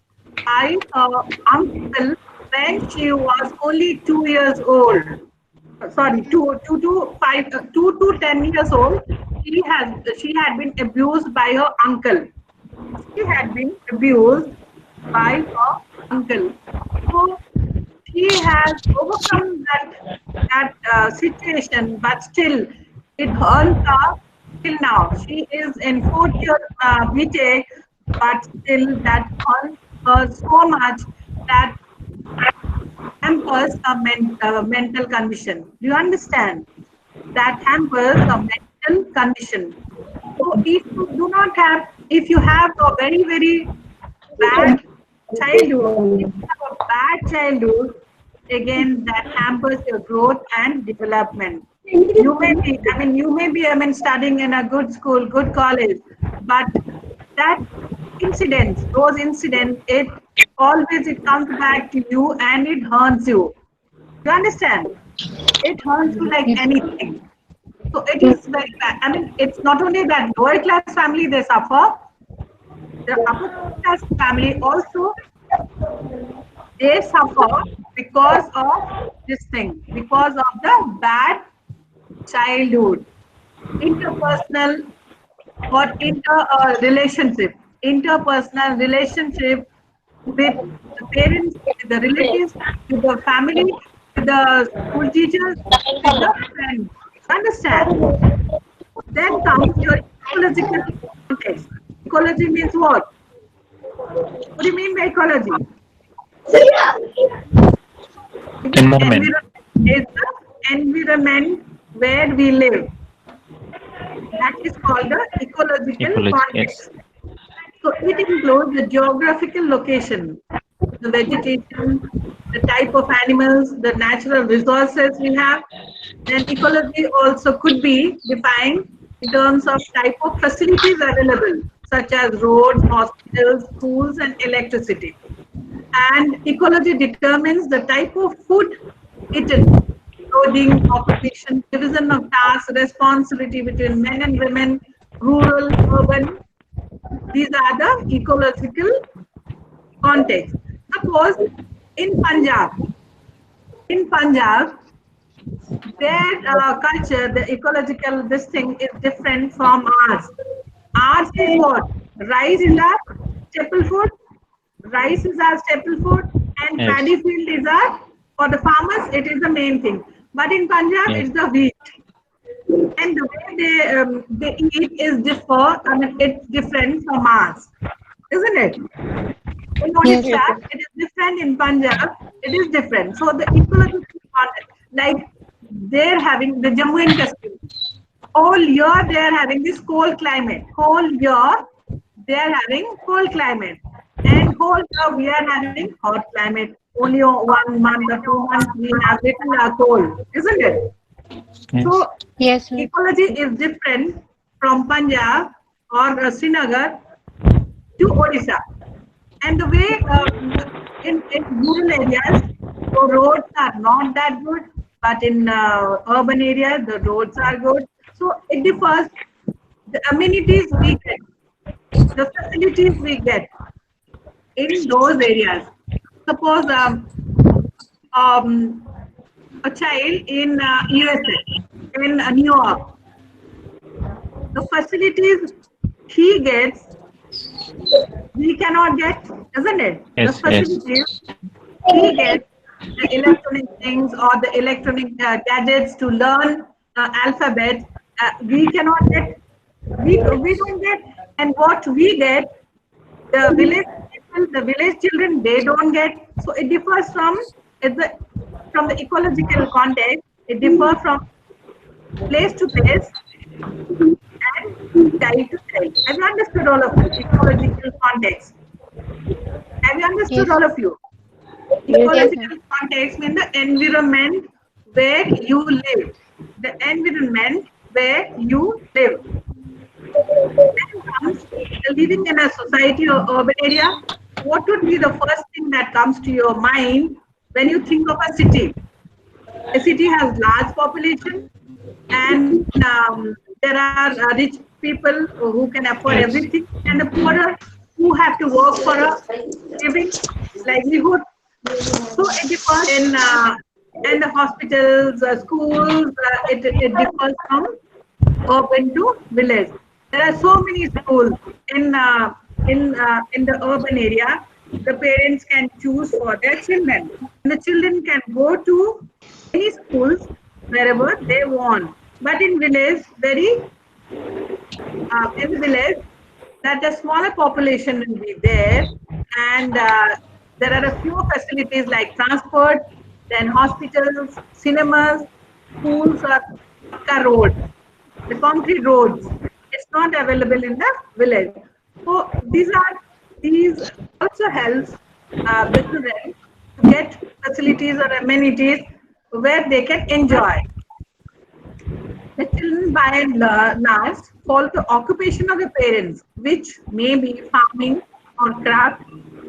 by her uncle when she was only 2 years old. Sorry, 2 to 10 years old. She had been abused by her uncle. She had been abused by her uncle. So she has overcome that situation, but still it haunts her till now. She is in 4th year BTech, but still that haunts her so much that hampers a mental condition. Do you understand? That hampers a mental condition. So if you have a very, very bad childhood, again, that hampers your growth and development. You may be, studying in a good school, good college, but those incidents, it comes back to you and it haunts you. You understand? It haunts you like anything. So it is like that. I mean, it's not only that lower class family they suffer, the upper class family also, they suffer because of this thing, because of the bad childhood, interpersonal or interpersonal relationship with the parents, with the relatives, with the family, with the school teachers, with the friends. Understand? Then comes your ecological context. Ecology means what? What do you mean by ecology? Environment. Is the environment where we live. That is called the ecological Ecology, context. yes. So it includes the geographical location, the vegetation, the type of animals, the natural resources we have. Then ecology also could be defined in terms of type of facilities available, such as roads, hospitals, schools, and electricity. And ecology determines the type of food eaten, clothing, occupation, division of tasks, responsibility between men and women, rural, urban. These are the ecological context. Suppose in Punjab, their culture, the ecological this thing is different from ours. Ours is what? Rice is our staple food. Rice is our staple food, and Yes. paddy field is our, for the farmers, it is the main thing. But in Punjab, Yes. it's the wheat. And the way they eat is it's different from ours, isn't it? In Yes. Odisha, it is different. In Punjab, it is different. So the ecological context, like they're having the Jammu and Kashmir, whole year they are having this cold climate. Whole year they are having cold climate, and whole year we are having hot climate. Only 1 month or 2 months we have little cold, isn't it? Yes. So Yes. ecology is different from Punjab or Srinagar to Odisha. And the way in rural areas, the roads are not that good, but in urban areas, the roads are good. So it differs. The amenities we get, the facilities we get in those areas. Suppose um, a child in USA, in New York, the facilities he gets, we cannot get, isn't it? The Yes. Yes. facilities he gets, the electronic things or the electronic gadgets to learn alphabet, we cannot get, we don't get. And what we get, the village people, the village children, they don't get. So it differs from the ecological context. It differs from place to place and child to child. Have you understood all of you? Ecological context. Have you understood Yes. all of you? Yes, ma'am. Ecological context means the environment where you live. The environment where you live. Then comes living in a society or urban area. What would be the first thing that comes to your mind when you think of a city? A city has large population, and there are rich people who can afford Yes. everything, and the poorer who have to work for a living livelihood. So it differs in the hospitals, schools. It differs from urban to village. There are so many schools in the urban area. The parents can choose for their children, and the children can go to any schools wherever they want. But in village, in the village, that a smaller population will be there, and there are a few facilities like transport, then hospitals, cinemas, schools, or Pakka roads, the concrete roads. It's not available in the village. So these also helps the children to get facilities or amenities where they can enjoy. The children by and large follow the occupation of the parents, which may be farming or craft,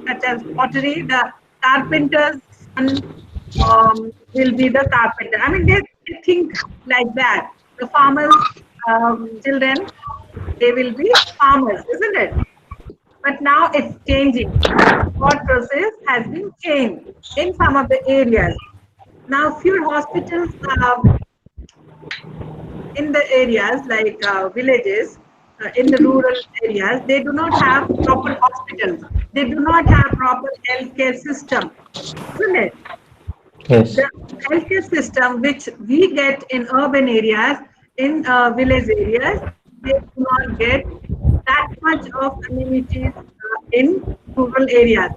such as pottery. The carpenter's son will be the carpenter. I mean, they think like that. The farmers' children, they will be farmers, isn't it? But now it's changing. Thought process has been changed in some of the areas. Now, few hospitals in the areas like villages, in the rural areas, they do not have proper hospitals. They do not have proper healthcare system, isn't it? Yes. The healthcare system which we get in urban areas, in village areas, they do not get that much of amenities in rural areas.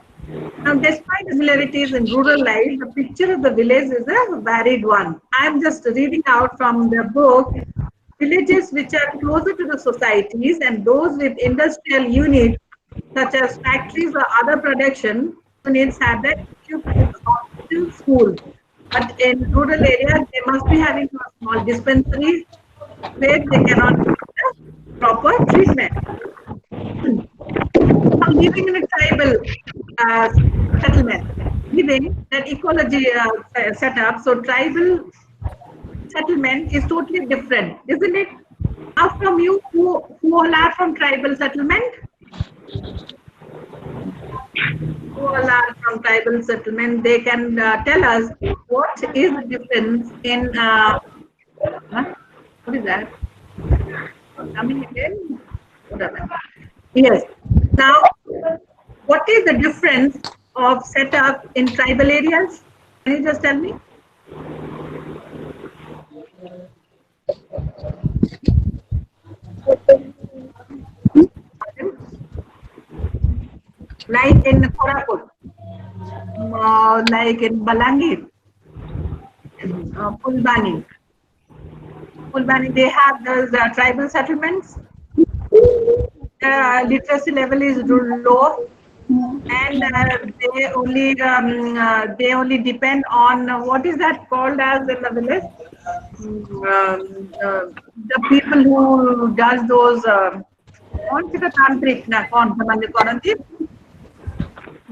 Now, despite the similarities in rural life, the picture of the village is a varied one. I'm just reading out from the book. Villages which are closer to the societies and those with industrial units such as factories or other production units have that equipped with hospital schools. But in rural areas, they must be having a small dispensaries where they cannot get the proper treatment. Now, living in a tribal uh, settlement, living that ecology setup, so tribal settlement is totally different, isn't it? Now, from you, who all are from tribal settlement? Who all are from tribal settlement? They can tell us what is the difference in, huh? What is that? Coming again? Whatever. Yes. Now, what is the difference of setup in tribal areas? Can you just tell me? Like in Koraput, like in Balangir, Fulbani. Fulbani, they have those tribal settlements. Literacy level is low, and they only depend on what is that called as in the village? The people who does those कौन सी का तांत्रिक ना कौन समझ कौन थी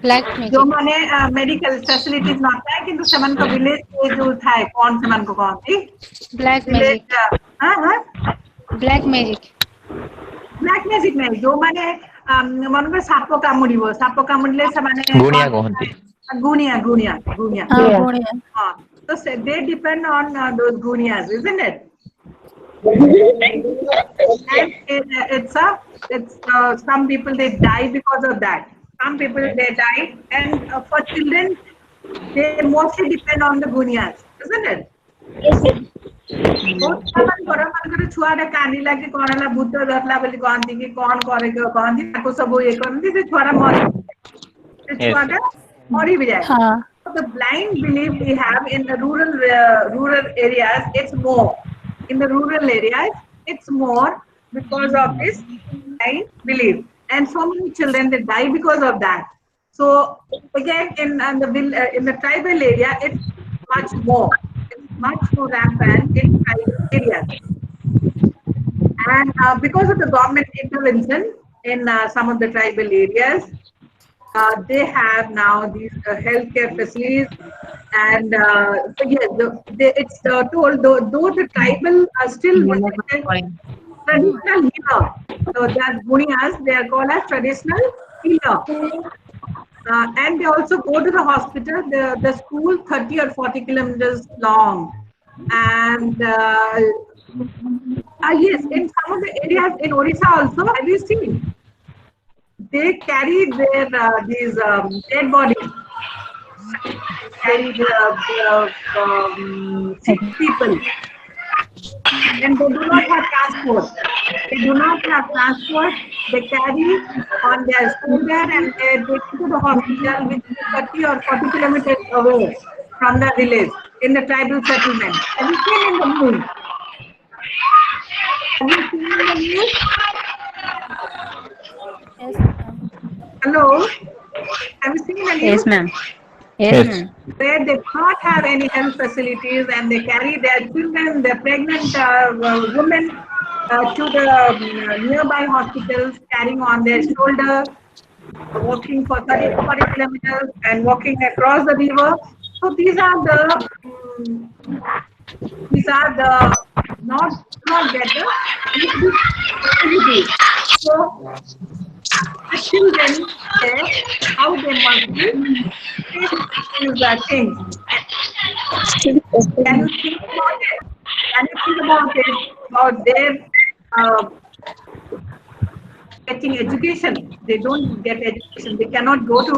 Black जो magic. माने मेडिकल फैसिलिटीज ना था किंतु समन का विलेज के जो था कौन समन को कौन थी Black विलेज magic. हाँ हाँ Black magic. ब्लैक मैजिक नहीं जो माने मन में सापो कामुड़ी से माने गुणिया कहती गुनिया गुनिया गुनिया Gunya. हाँ तो they depend on those gunias, isn't it? And it's some people they die because of that. Some people they die, and for children they mostly depend on the gunias, isn't it? बहुत सामान करे छुआरे कानी लागे कोणाला बुद्ध धरला बोली कौन थी कि कौन करेगा कौन थी ताको सब वो ये करती थी छुआरा छुआरा मरी भी जाए. हाँ. The blind belief we have in the rural areas, it's more. In the rural areas, it's more because of this blind belief. And so many children they die because of that. So again, in the tribal area, it's much more. It's much more rampant in tribal areas. And because of the government intervention in some of the tribal areas, they have now these healthcare facilities, and so yes, it's told though the tribal are still traditional healer. So that Gunias, they are called as traditional healer. And they also go to the hospital, the school 30 or 40 kilometers long. And yes, in some of the areas in Orissa also, have you seen? They carry their these dead bodies, carry sick people, and they do not have transport. They do not have transport. They carry on their scooter and they go to the hospital, which is 30 or 40 kilometers away from the village in the tribal settlement. Have you seen in the news? Have you seen in the news? Yes, ma'am. Hello? Have you seen the news? Yes, ma'am. Yes, ma'am. Where they do not have any health facilities and they carry their children, their pregnant women to the nearby hospitals, carrying on their shoulder, walking for 30 to 40 kilometers and walking across the river. So these are not better activities. So the children say how they must be these things. Can you think about it? Can you think about it? About their getting education? They don't get education. They cannot go to.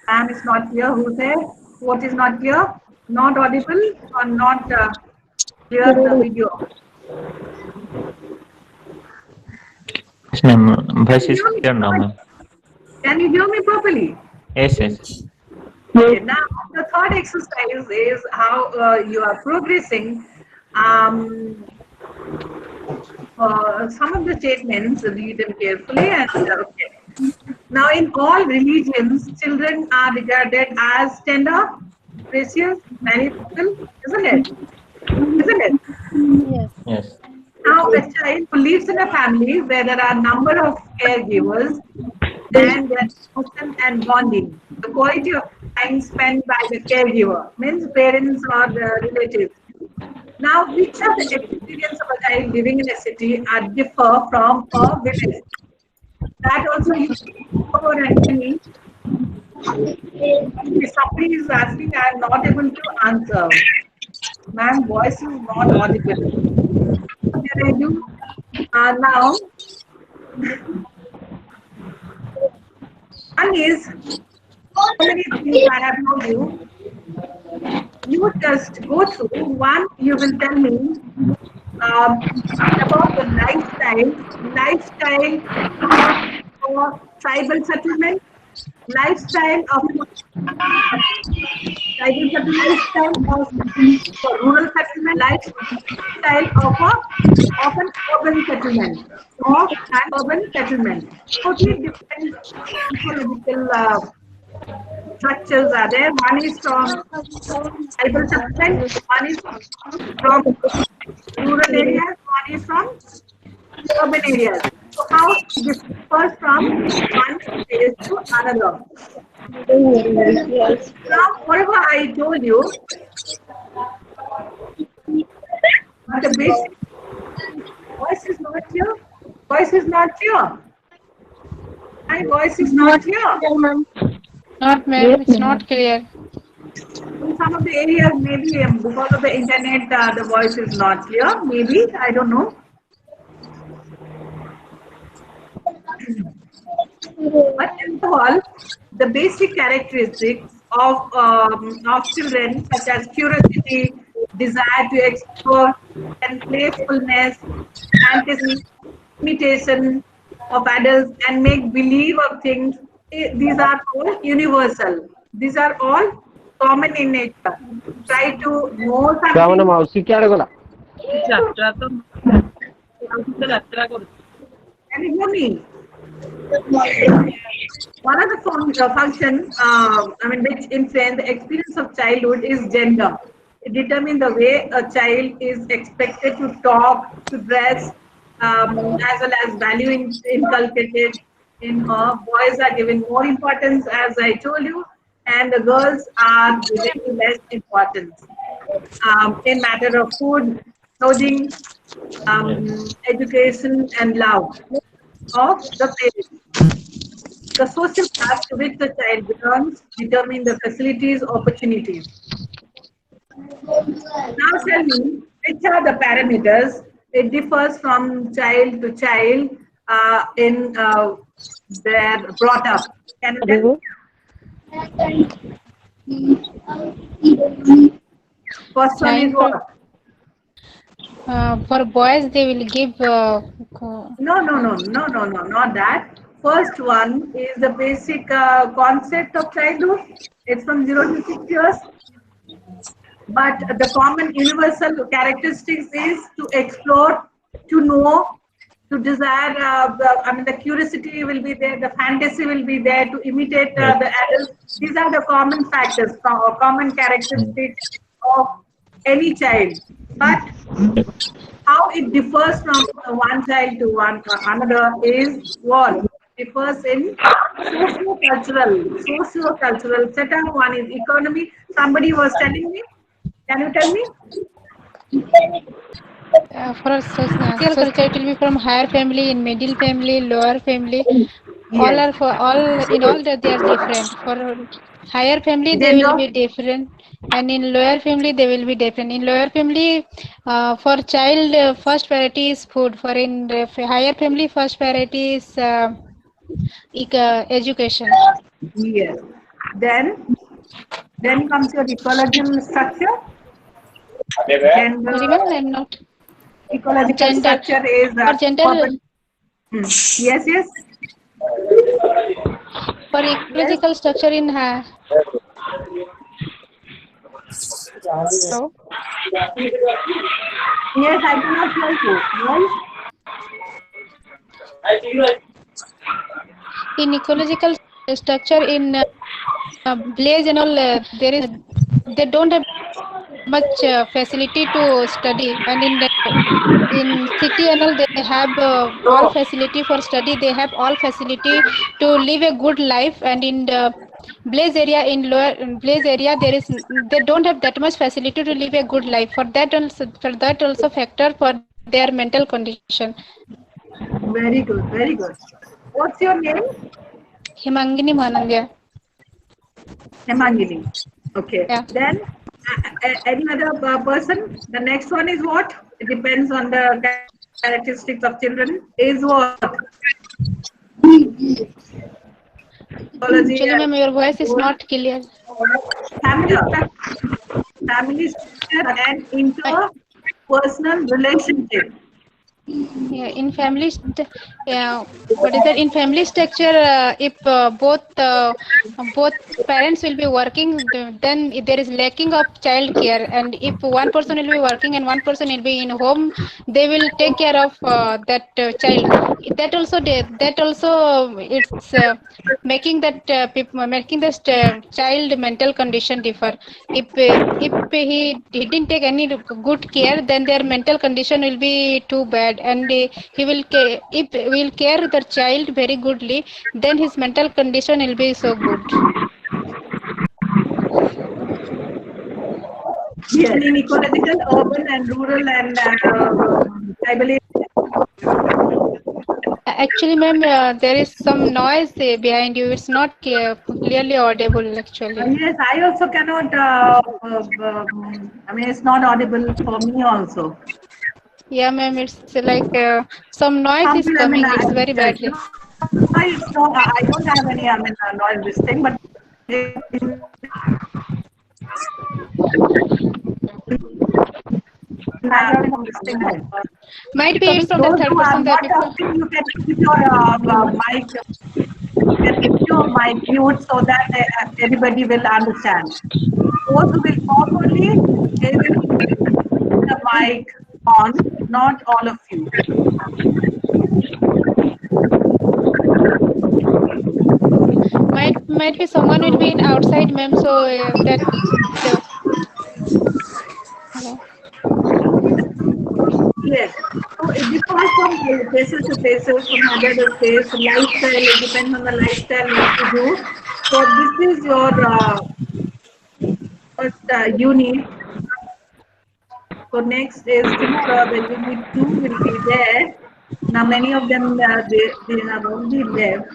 Ma'am is not here. Who said? What is not here? Not audible or not clear the video? Yes, ma'am. Voice is clear now, ma'am. Can you hear me properly? Yes, yes. Okay, now the third exercise is how you are progressing. Um, some of the statements, read them carefully and okay. Now, in all religions, children are regarded as tender, precious, valuable, isn't it? Isn't it? Yes. Yes. Now, a child who lives in a family where there are a number of caregivers and their emotion and bonding, the quality of time spent by the caregiver, means parents or the relatives. Now, which of the experience of a child living in a city are differ from a village? That also you over and tell me. If somebody is asking, I am not able to answer. Ma'am, voice is not audible. What can I do? Now, one is so many things I have told you. You just go through. One, you will tell me about the lifestyle for tribal settlement, lifestyle of tribal settlement, lifestyle of for rural settlement, lifestyle of an urban settlement, of an urban settlement. Totally different ecological structures are there. One is from tribal settlement, one is from rural areas, one is from urban areas. So how it differs from one place to another. Now, whatever I told you, the basic voice is not clear. Voice is not clear. My voice is not clear. Not ma'am, it's not clear. In some of the areas, maybe because of the internet, the voice is not clear. Maybe, I don't know. But in all, the basic characteristics of children, such as curiosity, desire to explore, and playfulness, fantasy, imitation of adults, and make believe of things, these are all universal. These are all common in nature. Try to know Shravan something. मावशी क्या गला Can you hear me? One of the function, which influence the experience of childhood is gender. It determines the way a child is expected to talk, to dress, as well as value inculcated in her. Boys are given more importance, as I told you, and the girls are given less importance. In matter of food, clothing, education, and love of the parents. The social class to which the child belongs determine the facilities, opportunities. Now tell me, which are the parameters? It differs from child to child in their brought up. Can you tell me? First one is what? For boys, they will give. No, not that. First one is the basic concept of childhood. It's from 0 to 6 years. But the common universal characteristics is to explore, to know, to desire. The curiosity will be there, the fantasy will be there, to imitate the adults. These are the common factors, common characteristics of any child. But how it differs from one child to another is what? Differs in socio-cultural setup. One is economy. Somebody was telling me. Can you tell me? For a social culture, it will be from higher family, in middle family, lower family. All Yes. are for all in all that they are different. For higher family, they Gender? will be different, and in lower family, they will be different. In lower family, for child, first priority is food. For in higher family, first priority is education. Yes. Then comes your ecological structure. Gender, Sorry, ma'am, I'm not. ecological Gender. structure is For gender, urban. Yes. For ecological structure in Hello? Yes, I cannot hear you. Right? In ecological structure in village and all, they don't have much facility to study, and in city and all they have all facility for study. They have all facility to live a good life, and in the village area, in lower village area, they don't have that much facility to live a good life. For that also factor for their mental condition. Very good, very good. What's your name? Himangini Manandya. Hemangini. Okay. Yeah. Then any other person? The next one is what? It depends on the characteristics of children. Is what? Actually, ma'am, your voice is not clear. Family structure and interpersonal relationship. Yeah, in family, what is that? In family structure, if both parents will be working, then there is lacking of child care. And if one person will be working and one person will be in home, they will take care of that child. That also it's making that making this child mental condition differ. If he didn't take any good care, then their mental condition will be too bad, and he will if will care the child very goodly, then his mental condition will be so good. Yes. In ecological, urban and rural and tribal. Actually, ma'am, there is some noise behind you. It's not clearly audible, actually. Yes, I also cannot. I mean, it's not audible for me also. Yeah, ma'am, it's like some noise is I mean, coming. It's very badly. it's not, I don't have any. I mean, noise this thing, but Might be so it's from the those third who are person that not people. talking, you can keep your mic. You can keep your mic mute so that everybody will understand. Those who will talk only, they will keep the mic on. Not all of you. Might be someone will be in outside, ma'am. So that. Hello. Yes. So it differs from places to places, from other to place. Lifestyle, it depends on the lifestyle what you do. So this is your first unit. So next is tomorrow, the unit 2 will be there. Now many of them they have already left.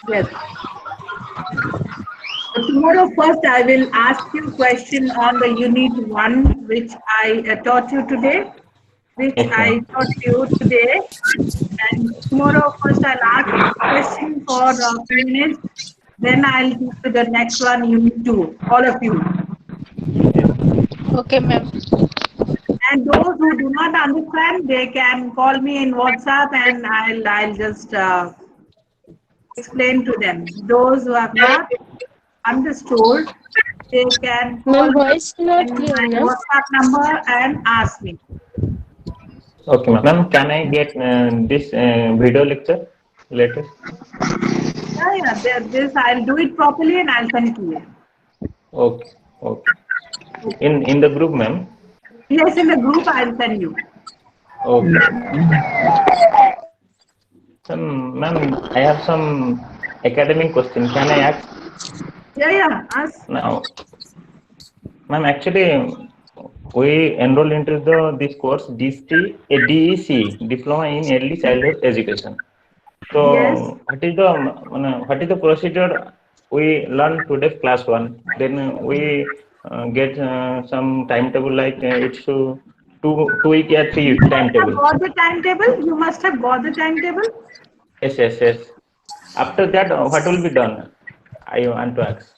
Yes. So tomorrow first I will ask you question on the unit 1 which I taught you today. And tomorrow first I'll ask question for a few minutes. Then I'll do to the next one, unit 2, all of you. Okay, ma'am. And those who do not understand, they can call me in WhatsApp and I'll just explain to them. Those who have not understood, they can call me in my WhatsApp number and ask me. Okay, ma'am. Can I get this video lecture later? Yeah. This I'll do it properly and I'll send it to you. Okay. Okay. In the group, ma'am. Yes, in the group I'll send you. Okay. Ma'am, I have some academic question. Can I ask? Yeah. Ask. Now, ma'am, actually, we enroll into this course DEC, Diploma in Early Childhood Education. So, Yes. what is the procedure we learn today class 1? Then we get some timetable like it's 2 week or 3 week timetable. Got the timetable? You must have got the timetable. Yes. After that, what will be done? I want to ask.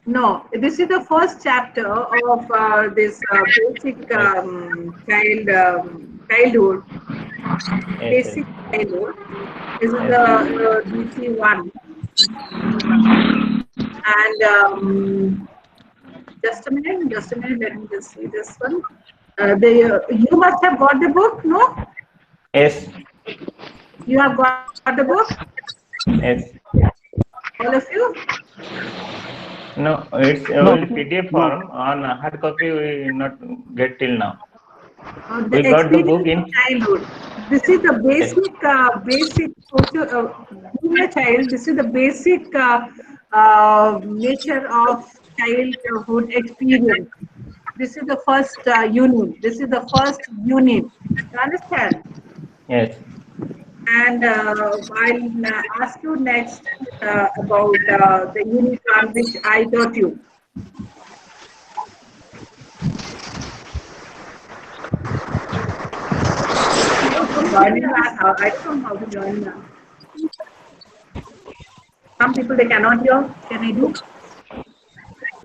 No, this is the first chapter of this basic childhood. Yes. Basic childhood. This is the DC1. And just a minute, let me just see this one. You must have got the book, no? Yes. You have got the book, Yes. all of you? No, it's only PDF form. On hard copy, we not get till now. The We got the book experience of in. childhood. This is the basic social, being a child, this is the basic nature of childhood experience. This is the first unit. This is the first unit. You understand? Yes. And I'll ask you next about the unit on which I taught you. Joining us, I don't know how to join now. Some people they cannot hear. Can I do?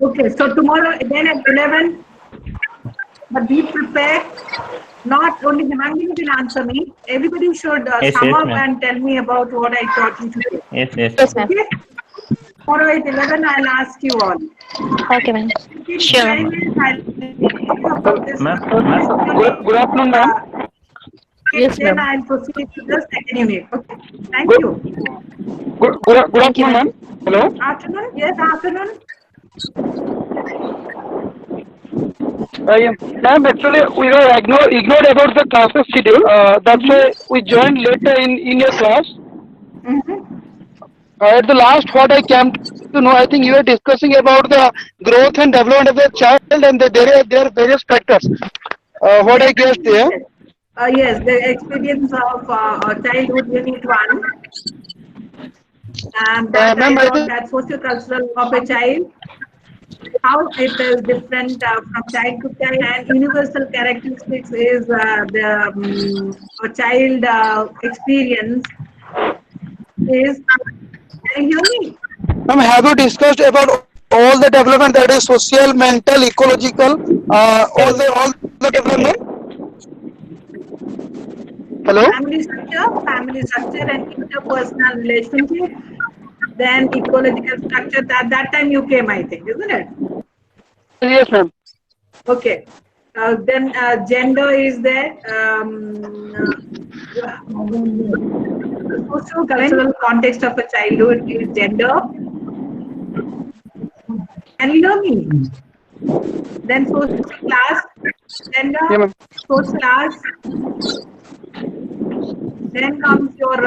Okay, so tomorrow again at 11. But be prepared. Not only Hemangini will answer me. Everybody should Yes, sum yes, up ma'am. and tell me about what I taught you today. Yes, yes. Yes, ma'am. Okay. Tomorrow at 11, I'll ask you all. Okay, ma'am. Sure. I'll tell you about this. Ma'am, Good afternoon, ma'am. Yes, Then ma'am. I'll proceed to the second unit. Okay. Thank you. Good Thank you, afternoon, ma'am. ma'am. Hello. Afternoon. Yes, afternoon. Yeah. Ma'am, actually, we were ignored about the classes schedule. That's why we joined later in your class. At the last, what I came to know, I think you were discussing about the growth and development of the child, and there are various factors. What I guessed there. Yes, the experience of childhood unit 1. And that I Ma'am, I taught think. that socio-cultural of a child, how it is different from child to child, and universal characteristics is a child experience is. Can you hear me? Ma'am, have you discussed about all the development that is social, mental, ecological, yes. all the development? Hello? Family structure and interpersonal relationship. Then ecological structure. That time you came, I think, isn't it? Yes, ma'am. Okay. Then gender is there. The socio-cultural context of a childhood is gender. Can you hear me? Then social class, gender, Yeah, ma'am. social class. Then comes your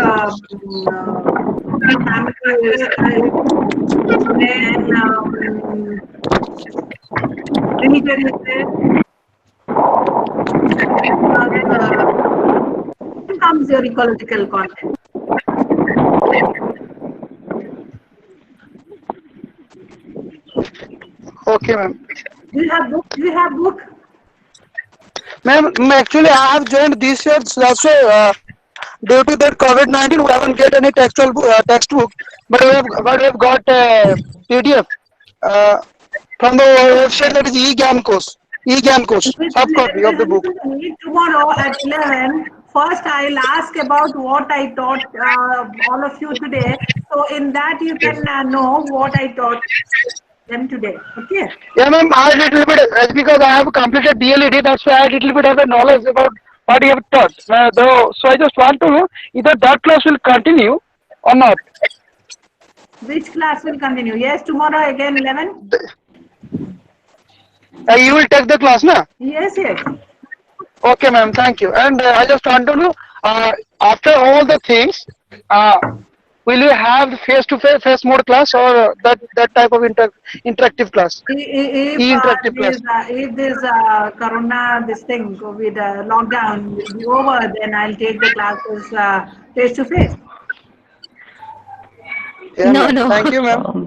family style. Then religion is there. Then comes your ecological content. Okay, ma'am. Do you have book? Ma'am, actually, I have joined this year. That's why, due to that COVID-19, we haven't get any textbook, but we have got PDF uh, from the website that is eGAN course. eGAN course, soft copy of the book. Tomorrow at 11. First, I'll ask about what I taught all of you today. So in that you can know what I taught them today. Okay. Yeah, ma'am, I little bit because I have completed DLED. That's why I little bit have a knowledge about what you have taught. So I just want to know either that class will continue or not. Which class will continue? Yes, tomorrow again 11. You will take the class, na? Yes, yes. Okay, ma'am. Thank you. And I just want to know, after all the things, will you have face mode class or that type of interactive class? E-interactive class. If this corona, this thing, COVID lockdown will be over, then I'll take the classes face to face. Yeah, No, ma'am. no. Thank you, ma'am.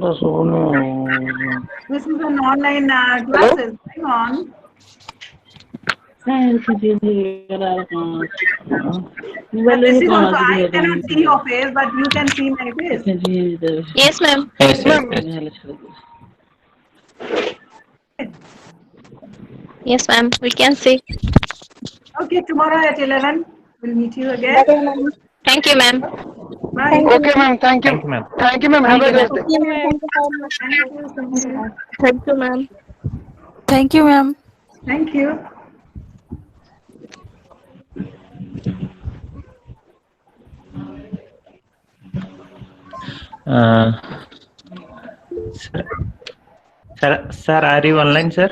This is an online classes going on. This is also, I cannot see your face, but you can see my face. Yes, ma'am. Yes, yes, Ma'am, yes. Yes, ma'am. We can see. Okay, tomorrow at 11, we'll meet you again. Thank you, ma'am. Bye. Okay, ma'am. Thank you. Thank you, ma'am. Thank you, ma'am. Have a Thank great you, day. ma'am. Thank you so much. Thank you, ma'am. Thank you, ma'am. Thank you. Sir, are you online, sir?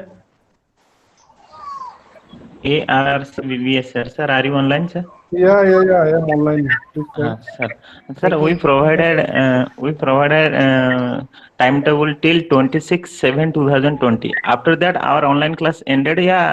ARCBBS, sir, are you online, sir? Yeah, I am online. Please tell. Sir, we provided timetable till 26/7/2020. After that, our online class ended. Yeah.